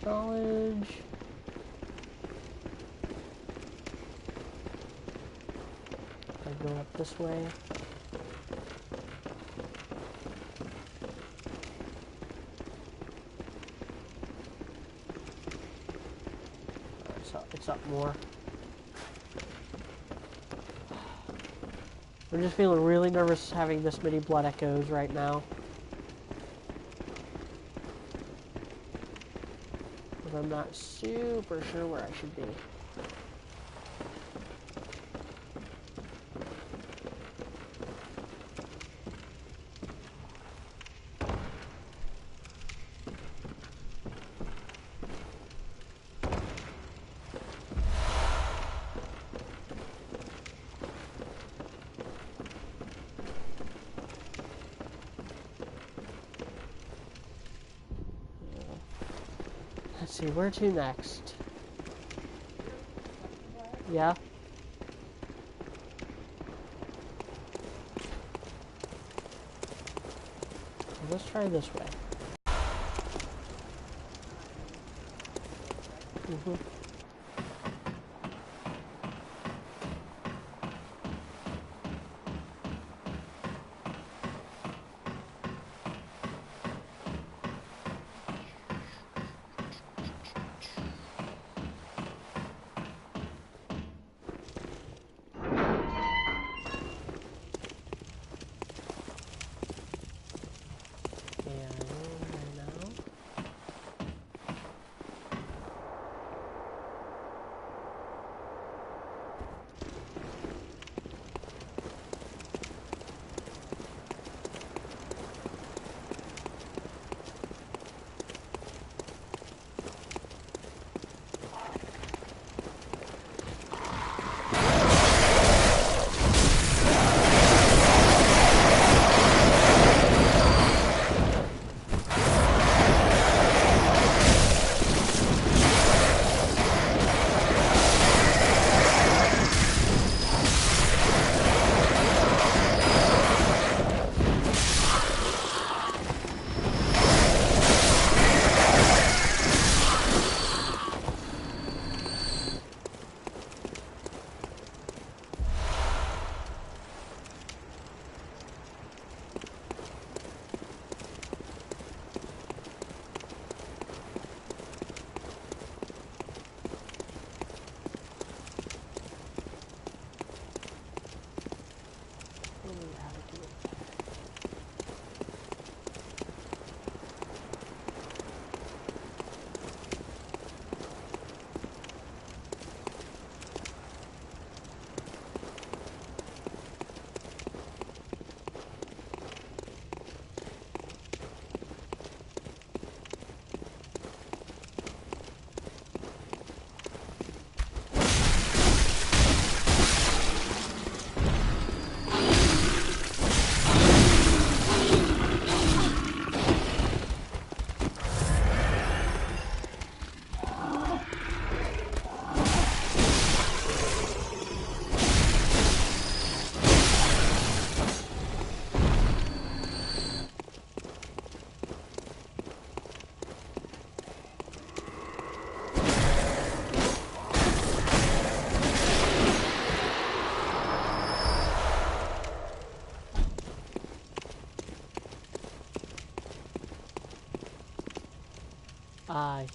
A: Knowledge. I go up this way. It's up more. I'm just feeling really nervous having this many blood echoes right now. Because I'm not super sure where I should be. Let's see, where to next? Yeah? Let's try this way.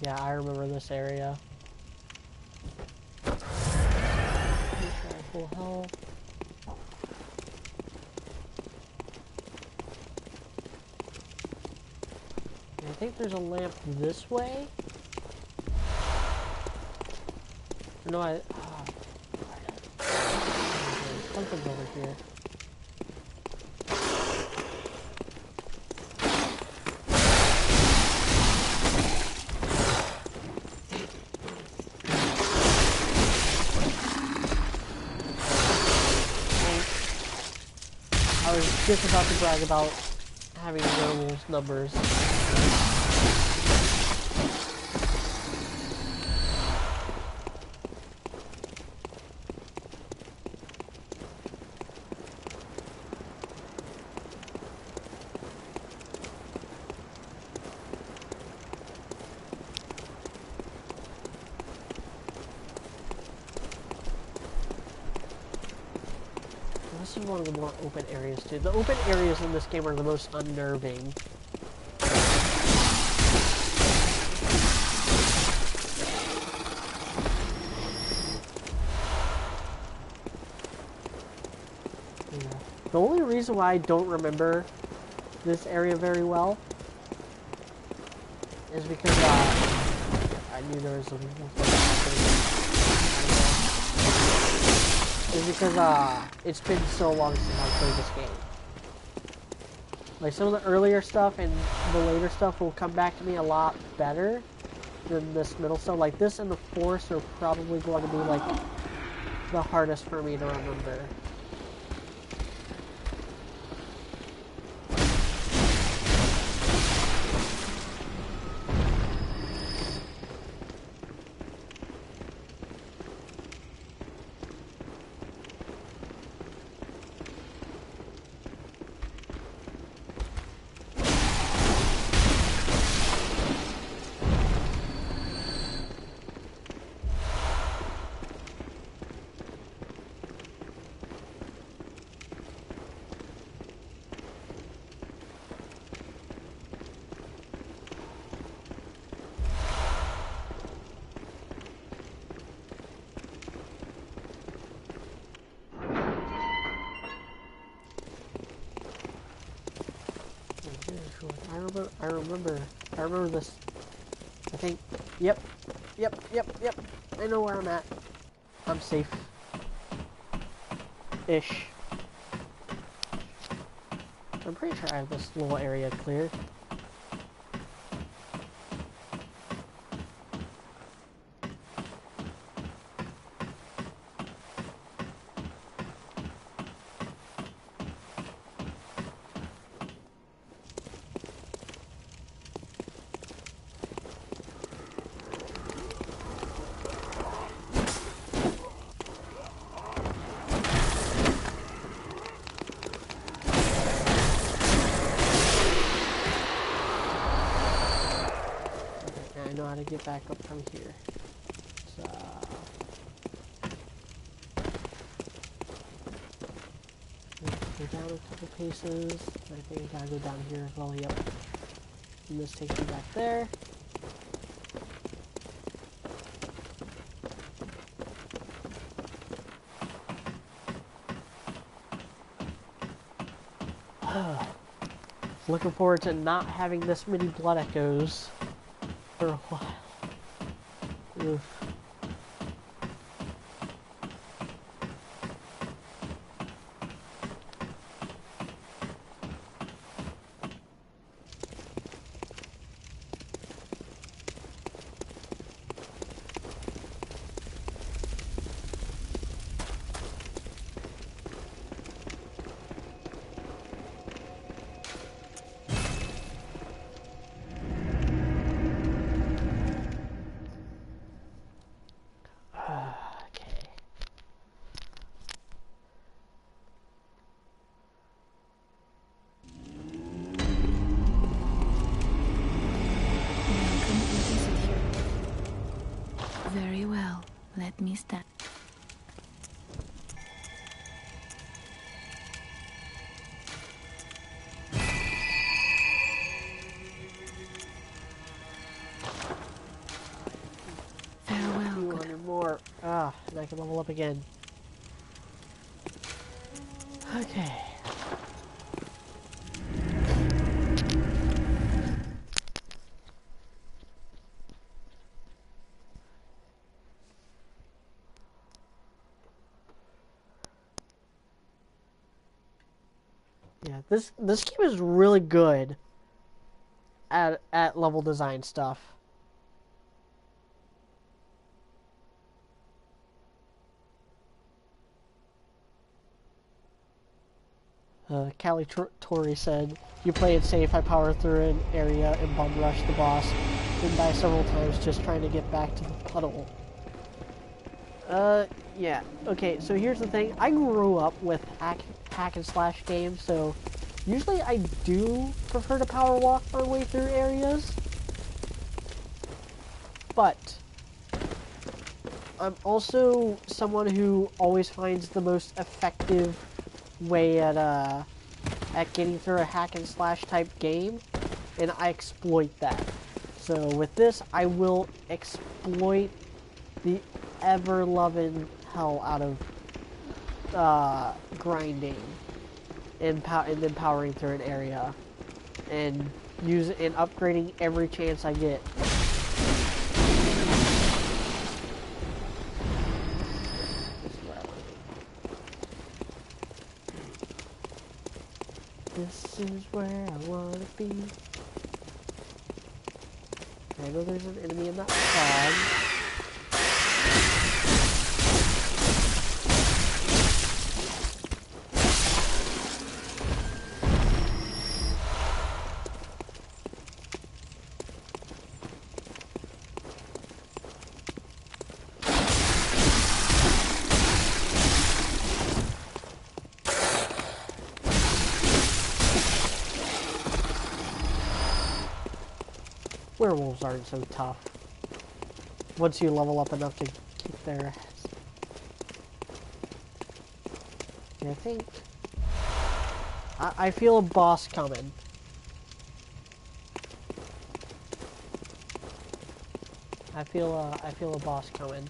A: yeah, I remember this area. Full health. I think there's a lamp this way. No, something's over here. I was just about to brag about having Rool's numbers. This is one of the more open areas too. The open areas in this game are the most unnerving. Yeah. The only reason why I don't remember this area very well is because I knew there was a is because it's been so long since I played this game. Like some of the earlier stuff and the later stuff will come back to me a lot better than this middle stuff. Like this and the Force are probably going to be like the hardest for me to remember. I remember this. I think, yep. I know where I'm at. I'm safe. Ish. I'm pretty sure I have this little area cleared. To get back up from here. So, go down a couple paces. I think I gotta go down here as well. Yep. And this takes me back there. Looking forward to not having this many blood echoes for a while. Oof.
B: Very well. Let me stand.
A: Ah, and I can level up again. Okay. Yeah, this game is really good at level design stuff. Callie Tori said, "You play it safe. I power through an area and bum rush the boss, then die several times just trying to get back to the puddle." Yeah. Okay, so here's the thing. I grew up with hack and slash games, so usually I do prefer to power walk my way through areas. But I'm also someone who always finds the most effective way at getting through a hack and slash type game, and I exploit that. So with this, I will exploit the ever-loving hell out of grinding and then powering through an area and upgrading every chance I get. This is where I wanna be. I know there's an enemy in that fog. Werewolves aren't so tough once you level up enough to keep their ass. Yeah, I think I feel a boss coming. I feel a boss coming.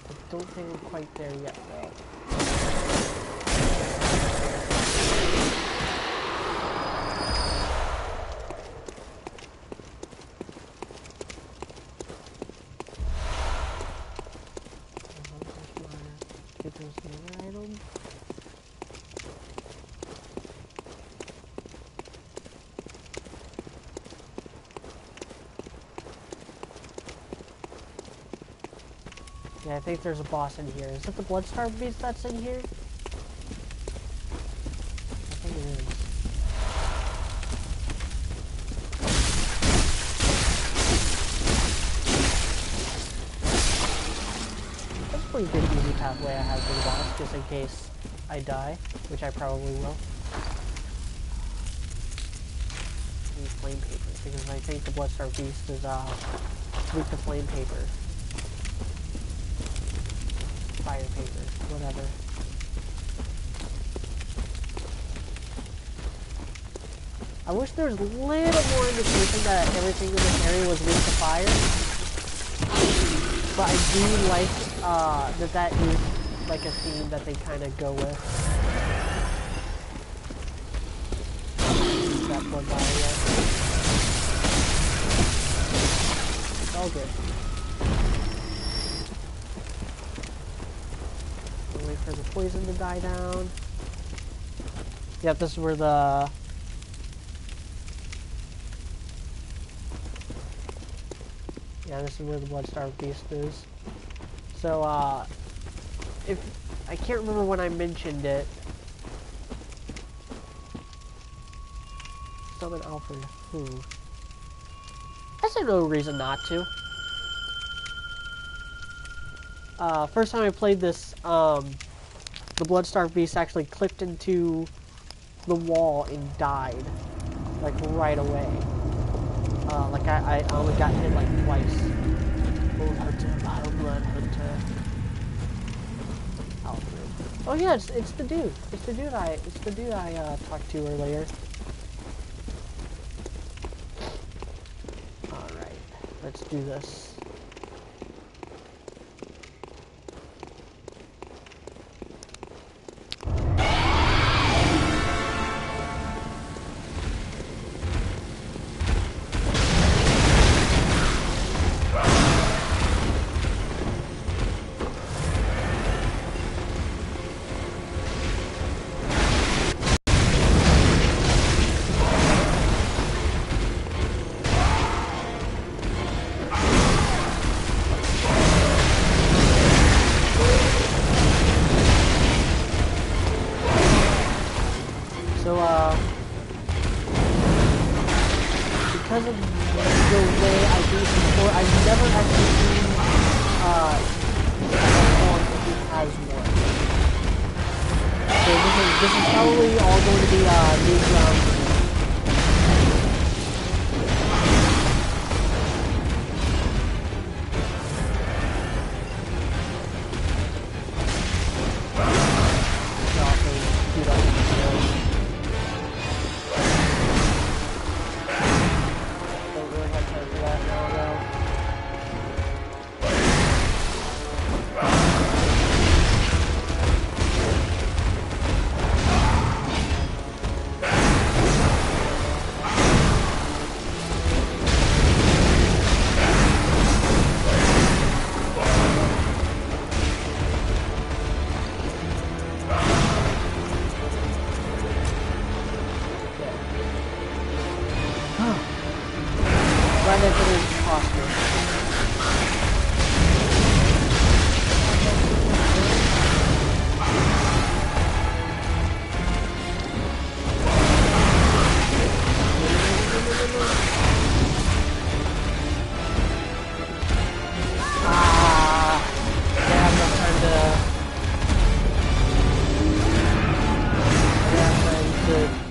A: I don't think we're quite there yet though. Yeah, I think there's a boss in here. Is it the Bloodstar beast that's in here? I think it is. That's a pretty good easy pathway I have to the boss, just in case I die, which I probably will. I need flame paper, because I think the Bloodstar beast is weak to flame paper. Fire paper, whatever. I wish there was a little more indication that everything in this area was weak to fire. But I do like that is like a theme that they kind of go with. That blood vial yet. It's all good. Wait for the poison to die down. Yep, this is where the... Yeah, this is where the Bloodstar Beast is. So, if... I can't remember when I mentioned it. Summon Alfred. I said no reason not to. First time I played this, the Bloodstar Beast actually clipped into the wall and died, like, right away. Like, I only got hit, like, twice. Old hunter, blood hunter. Alfred. Oh yeah, it's the dude. It's the dude I talked to earlier. Alright. Let's do this. Because of the way I do it before, I've never actually seen one who has one. So this is probably all going to be new ground for me.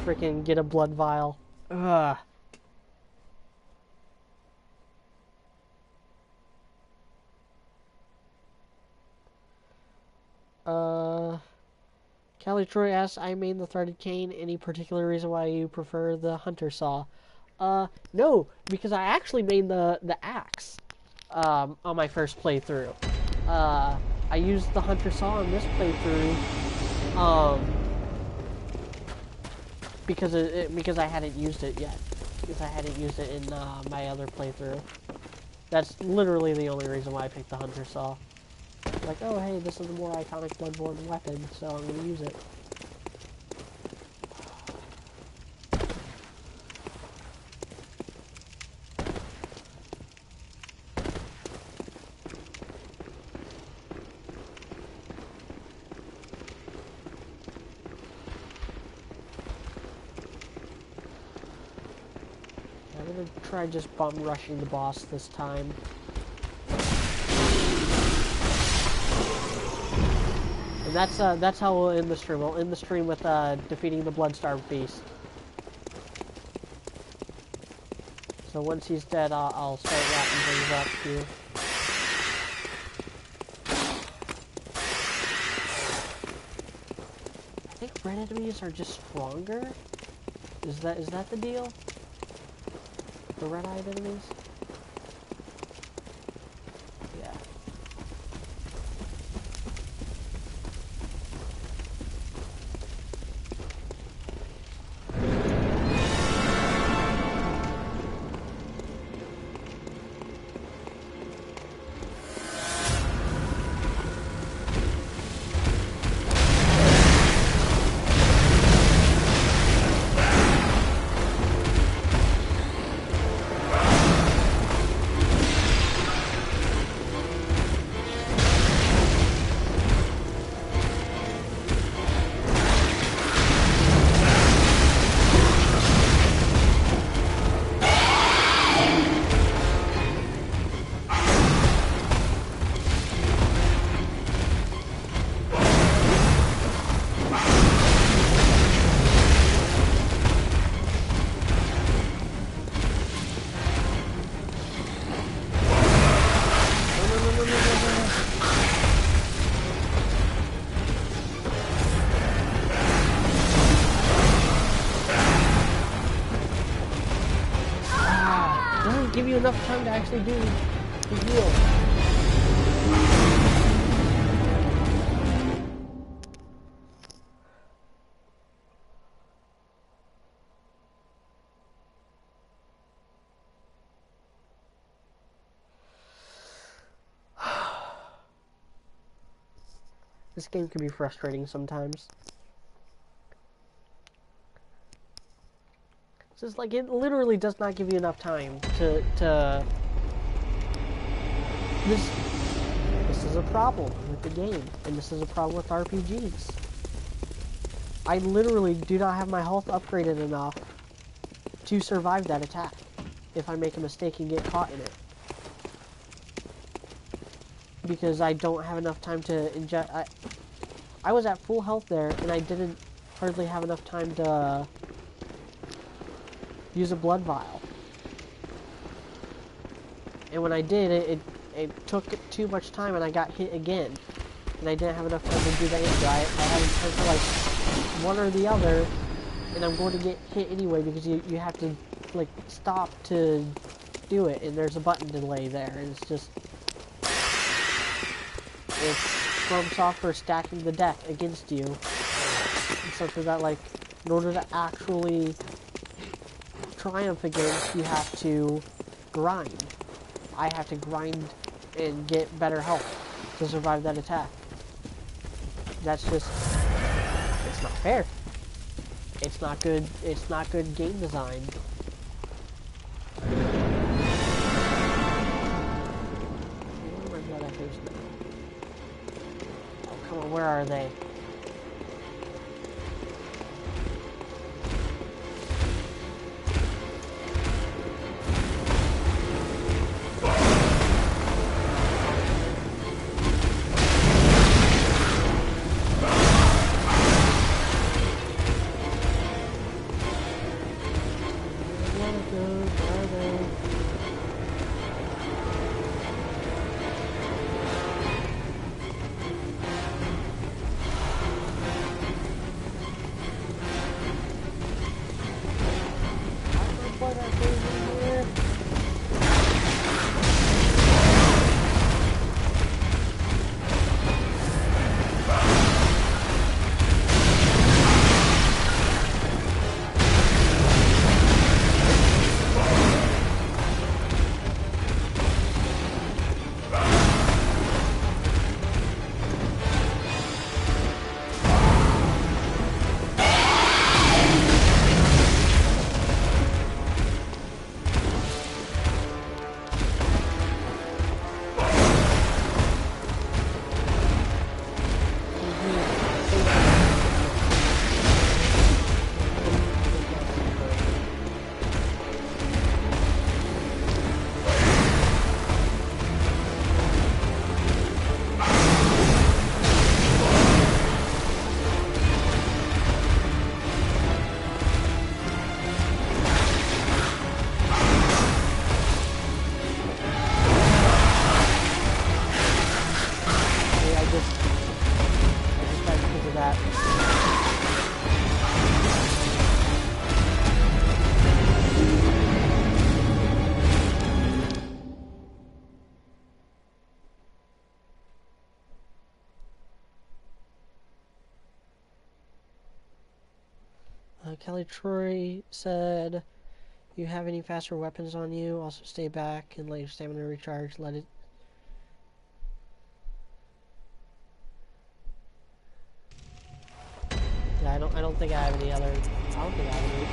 A: Freaking get a blood vial. Ugh. Callie Troy asks, I main the threaded cane. Any particular reason why you prefer the hunter saw? No, because I actually made the axe on my first playthrough. I used the hunter saw on this playthrough because I hadn't used it yet. Because I hadn't used it in my other playthrough. That's literally the only reason why I picked the hunter saw. Like, oh hey, this is a more iconic Bloodborne weapon, so I'm gonna use it. I'm gonna try just bum rushing the boss this time. And that's how we'll end the stream. We'll end the stream with defeating the blood-starved beast. So once he's dead, I'll start wrapping things up too. I think red enemies are just stronger. Is that the deal? The red-eyed enemies? Yeah. enough time to actually do the heal. This game can be frustrating sometimes. It's just like, it literally does not give you enough time to this is a problem with the game, and this is a problem with RPGs. I literally do not have my health upgraded enough to survive that attack if I make a mistake and get caught in it. Because I don't have enough time to inject. I was at full health there, and I didn't hardly have enough time to use a blood vial. And when I did, it took too much time, and I got hit again. And I didn't have enough time to do that either. I had time for like one or the other, and I'm going to get hit anyway because you have to like stop to do it, and there's a button delay there, and it's just. It's FromSoft for stacking the deck against you. It's something that, like, in order to actually triumph against, you have to grind. I have to grind and get better health to survive that attack. That's just, it's not fair. It's not good game design. Where are they? Kelly Troy said, "You have any faster weapons on you? Also stay back and let your stamina recharge. Let it." Yeah, I don't think I have any other. I don't think I have any.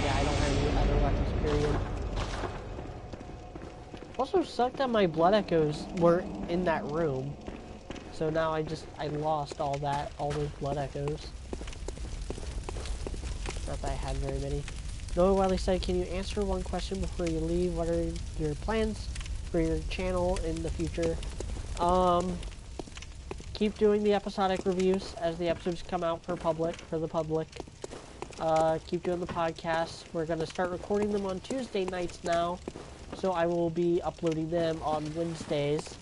A: I don't have any other weapons. Period. Also sucked that my blood echoes were in that room, so now I lost all those blood echoes. Not that I had very many. Noah Wiley said, "Can you answer one question before you leave? What are your plans for your channel in the future?" Keep doing the episodic reviews as the episodes come out for the public. Keep doing the podcasts. We're going to start recording them on Tuesday nights now, so I will be uploading them on Wednesdays.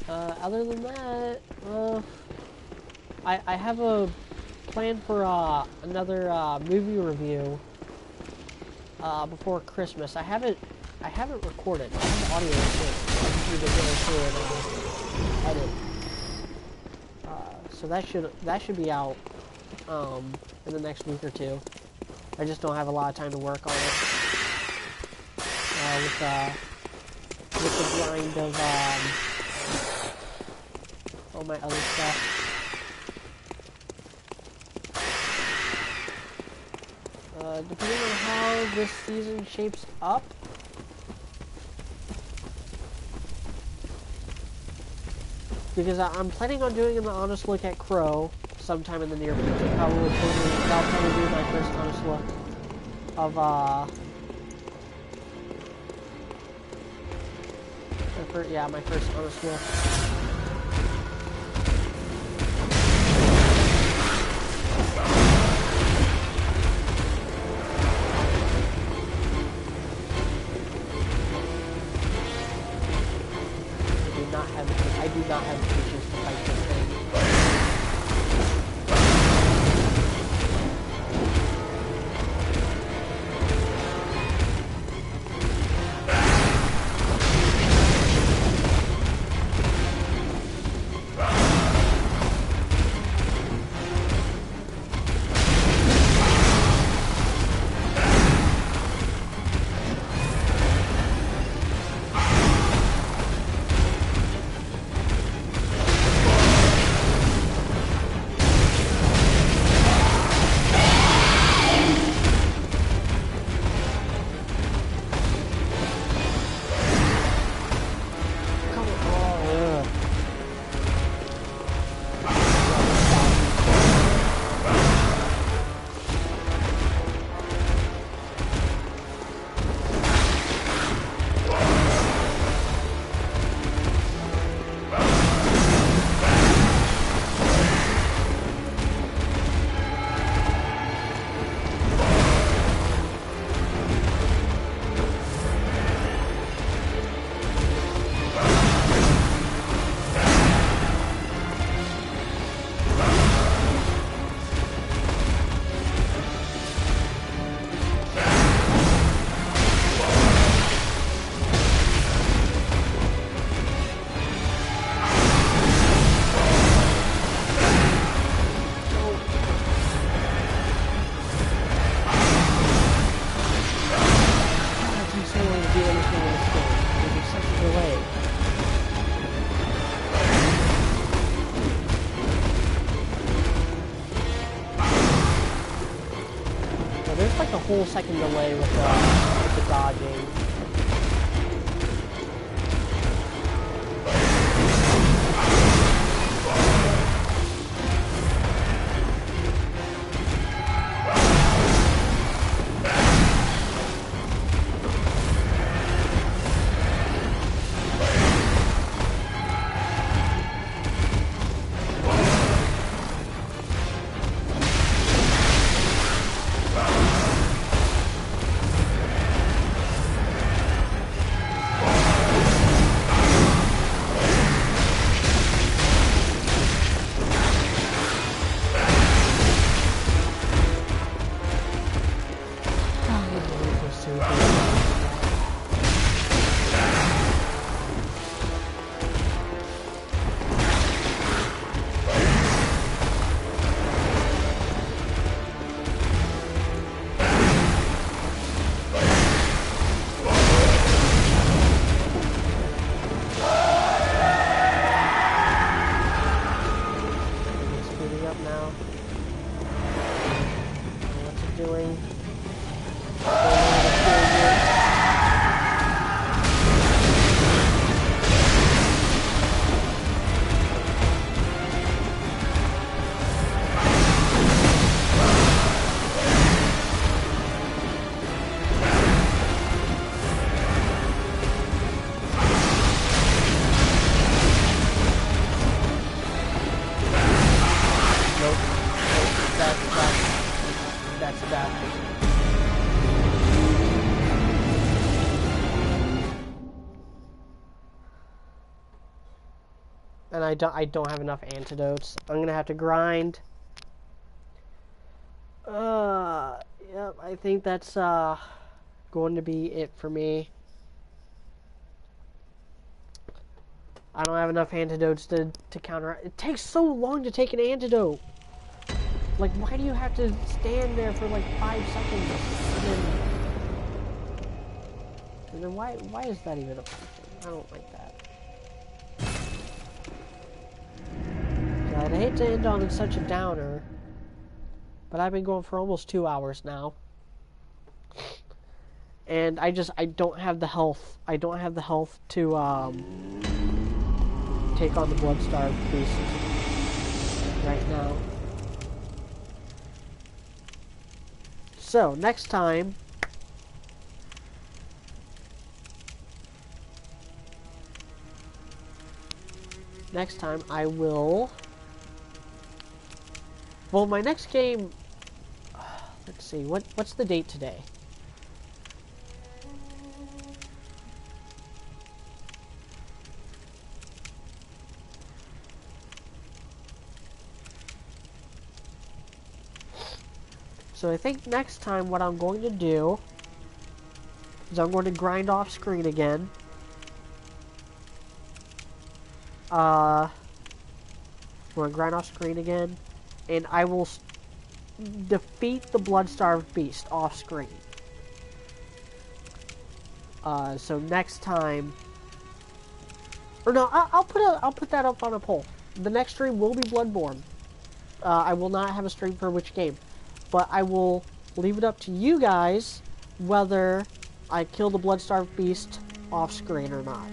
A: Other than that, I have a plan for another movie review before Christmas. I haven't recorded. I have audio recorded. I just need to go through and edit. So that should be out in the next week or two. I just don't have a lot of time to work on it. With the grind of all my other stuff. Depending on how this season shapes up, because I'm planning on doing an honest look at Crow sometime in the near future. That'll probably be my first honest look of my first honest look. I do not have patience to fight this thing. Whole second delay with the dodging. And I don't have enough antidotes. I'm gonna have to grind. Yep, I think that's going to be it for me. I don't have enough antidotes to counter. It takes so long to take an antidote. Like, why do you have to stand there for like 5 seconds and then why is that even a function? I don't like that. I'd hate to end on such a downer, but I've been going for almost 2 hours now. And I don't have the health. I don't have the health to take on the Bloodstarved beast right now. So, next time I will... Well, my next game... Let's see, what's the date today? So I think next time what I'm going to do is I'm going to grind off screen again. I'm going to grind off screen again, and I will defeat the Bloodstarved beast off screen. So next time, or no, I'll put that up on a poll. The next stream will be Bloodborne. I will not have a stream for which game, but I will leave it up to you guys whether I kill the Bloodstarved beast off screen or not.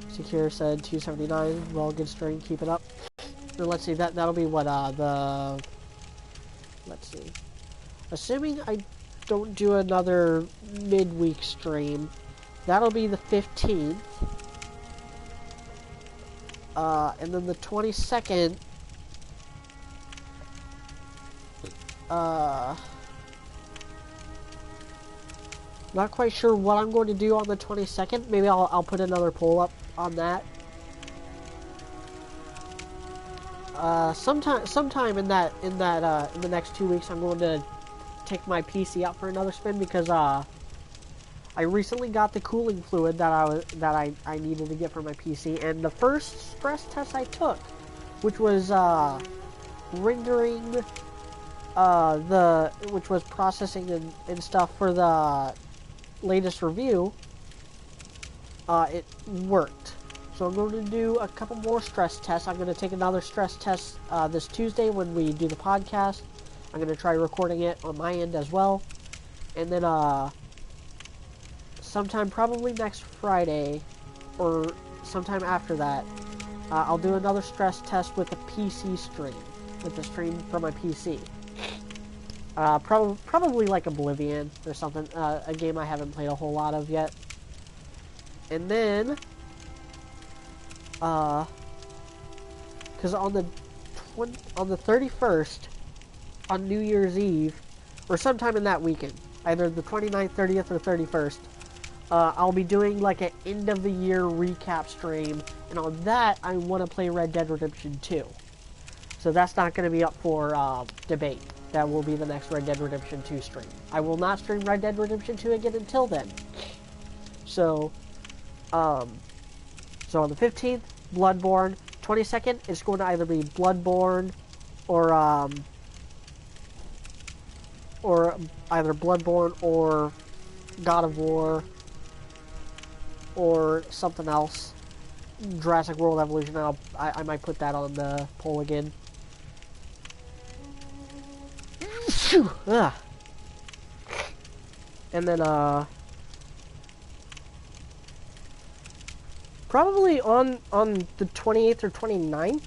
A: Secure said 279. Well, good stream. Keep it up. And let's see. That'll be what let's see. Assuming I don't do another midweek stream, that'll be the 15th. And then the 22nd. Not quite sure what I'm going to do on the 22nd. Maybe I'll put another poll up on that. Sometime in the next 2 weeks, I'm going to take my PC out for another spin because I recently got the cooling fluid that I needed to get for my PC, and the first stress test I took, which was rendering which was processing and stuff for the latest review, it worked. So I'm going to do a couple more stress tests. I'm going to take another stress test this Tuesday when we do the podcast. I'm going to try recording it on my end as well. And then sometime probably next Friday or sometime after that, I'll do another stress test with a PC stream, with the stream from my PC. Probably like Oblivion or something, a game I haven't played a whole lot of yet. And then, because on the 31st, on New Year's Eve, or sometime in that weekend, either the 29th, 30th, or 31st, I'll be doing like an end of the year recap stream, and on that, I want to play Red Dead Redemption 2. So that's not going to be up for debate. That will be the next Red Dead Redemption 2 stream. I will not stream Red Dead Redemption 2 again until then. So on the 15th, Bloodborne. 22nd, it's going to either be Bloodborne or either Bloodborne or God of War or something else. Jurassic World Evolution. I might put that on the poll again. And then probably on the 28th or 29th,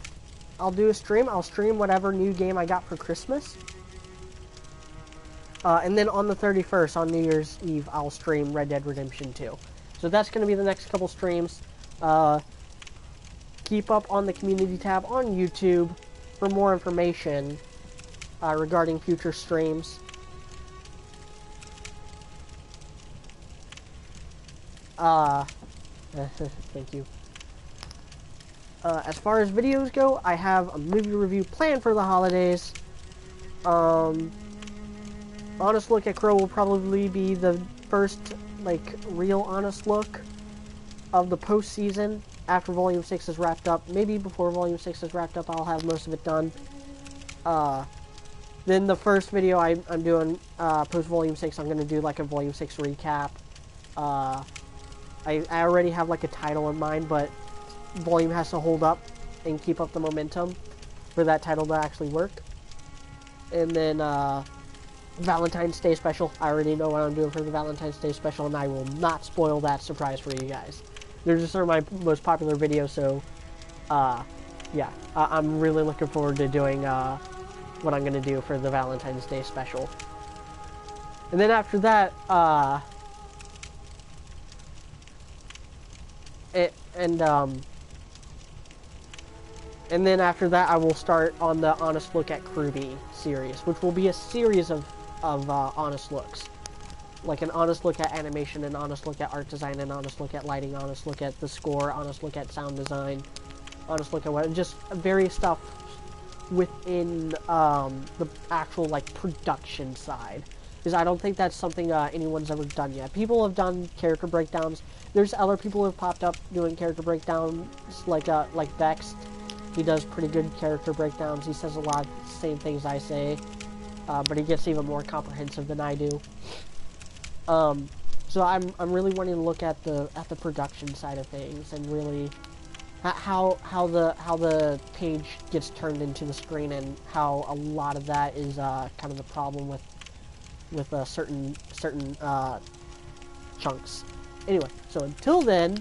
A: I'll do a stream. I'll stream whatever new game I got for Christmas. And then on the 31st, on New Year's Eve, I'll stream Red Dead Redemption 2. So that's going to be the next couple streams. Keep up on the community tab on YouTube for more information regarding future streams. Thank you. As far as videos go, I have a movie review planned for the holidays. honest look at Crow will probably be the first, like, real honest look of the postseason after Volume 6 is wrapped up. Maybe before Volume 6 is wrapped up, I'll have most of it done. Then the first video I'm doing, post Volume 6, I'm going to do, like, a Volume 6 recap. I already have, like, a title in mind, but Volume has to hold up and keep up the momentum for that title to actually work. And then, Valentine's Day special. I already know what I'm doing for the Valentine's Day special, and I will not spoil that surprise for you guys. They're just my most popular videos, so, yeah. I'm really looking forward to doing, what I'm going to do for the Valentine's Day special. And then after that, and then after that, I will start on the Honest Look at Kruby series, which will be a series of honest looks. Like an honest look at animation, an honest look at art design, an honest look at lighting, honest look at the score, honest look at sound design, honest look at what, just various stuff within the actual, like, production side. Because I don't think that's something anyone's ever done yet. People have done character breakdowns. There's other people who have popped up doing character breakdowns, like Vexed. He does pretty good character breakdowns. He says a lot of the same things I say, but he gets even more comprehensive than I do. So I'm really wanting to look at the production side of things and really how the page gets turned into the screen, and how a lot of that is kind of the problem with certain chunks. Anyway, so until then,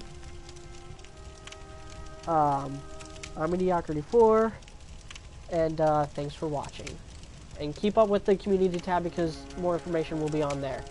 A: I'm Mediocrity4, and thanks for watching. And keep up with the community tab because more information will be on there.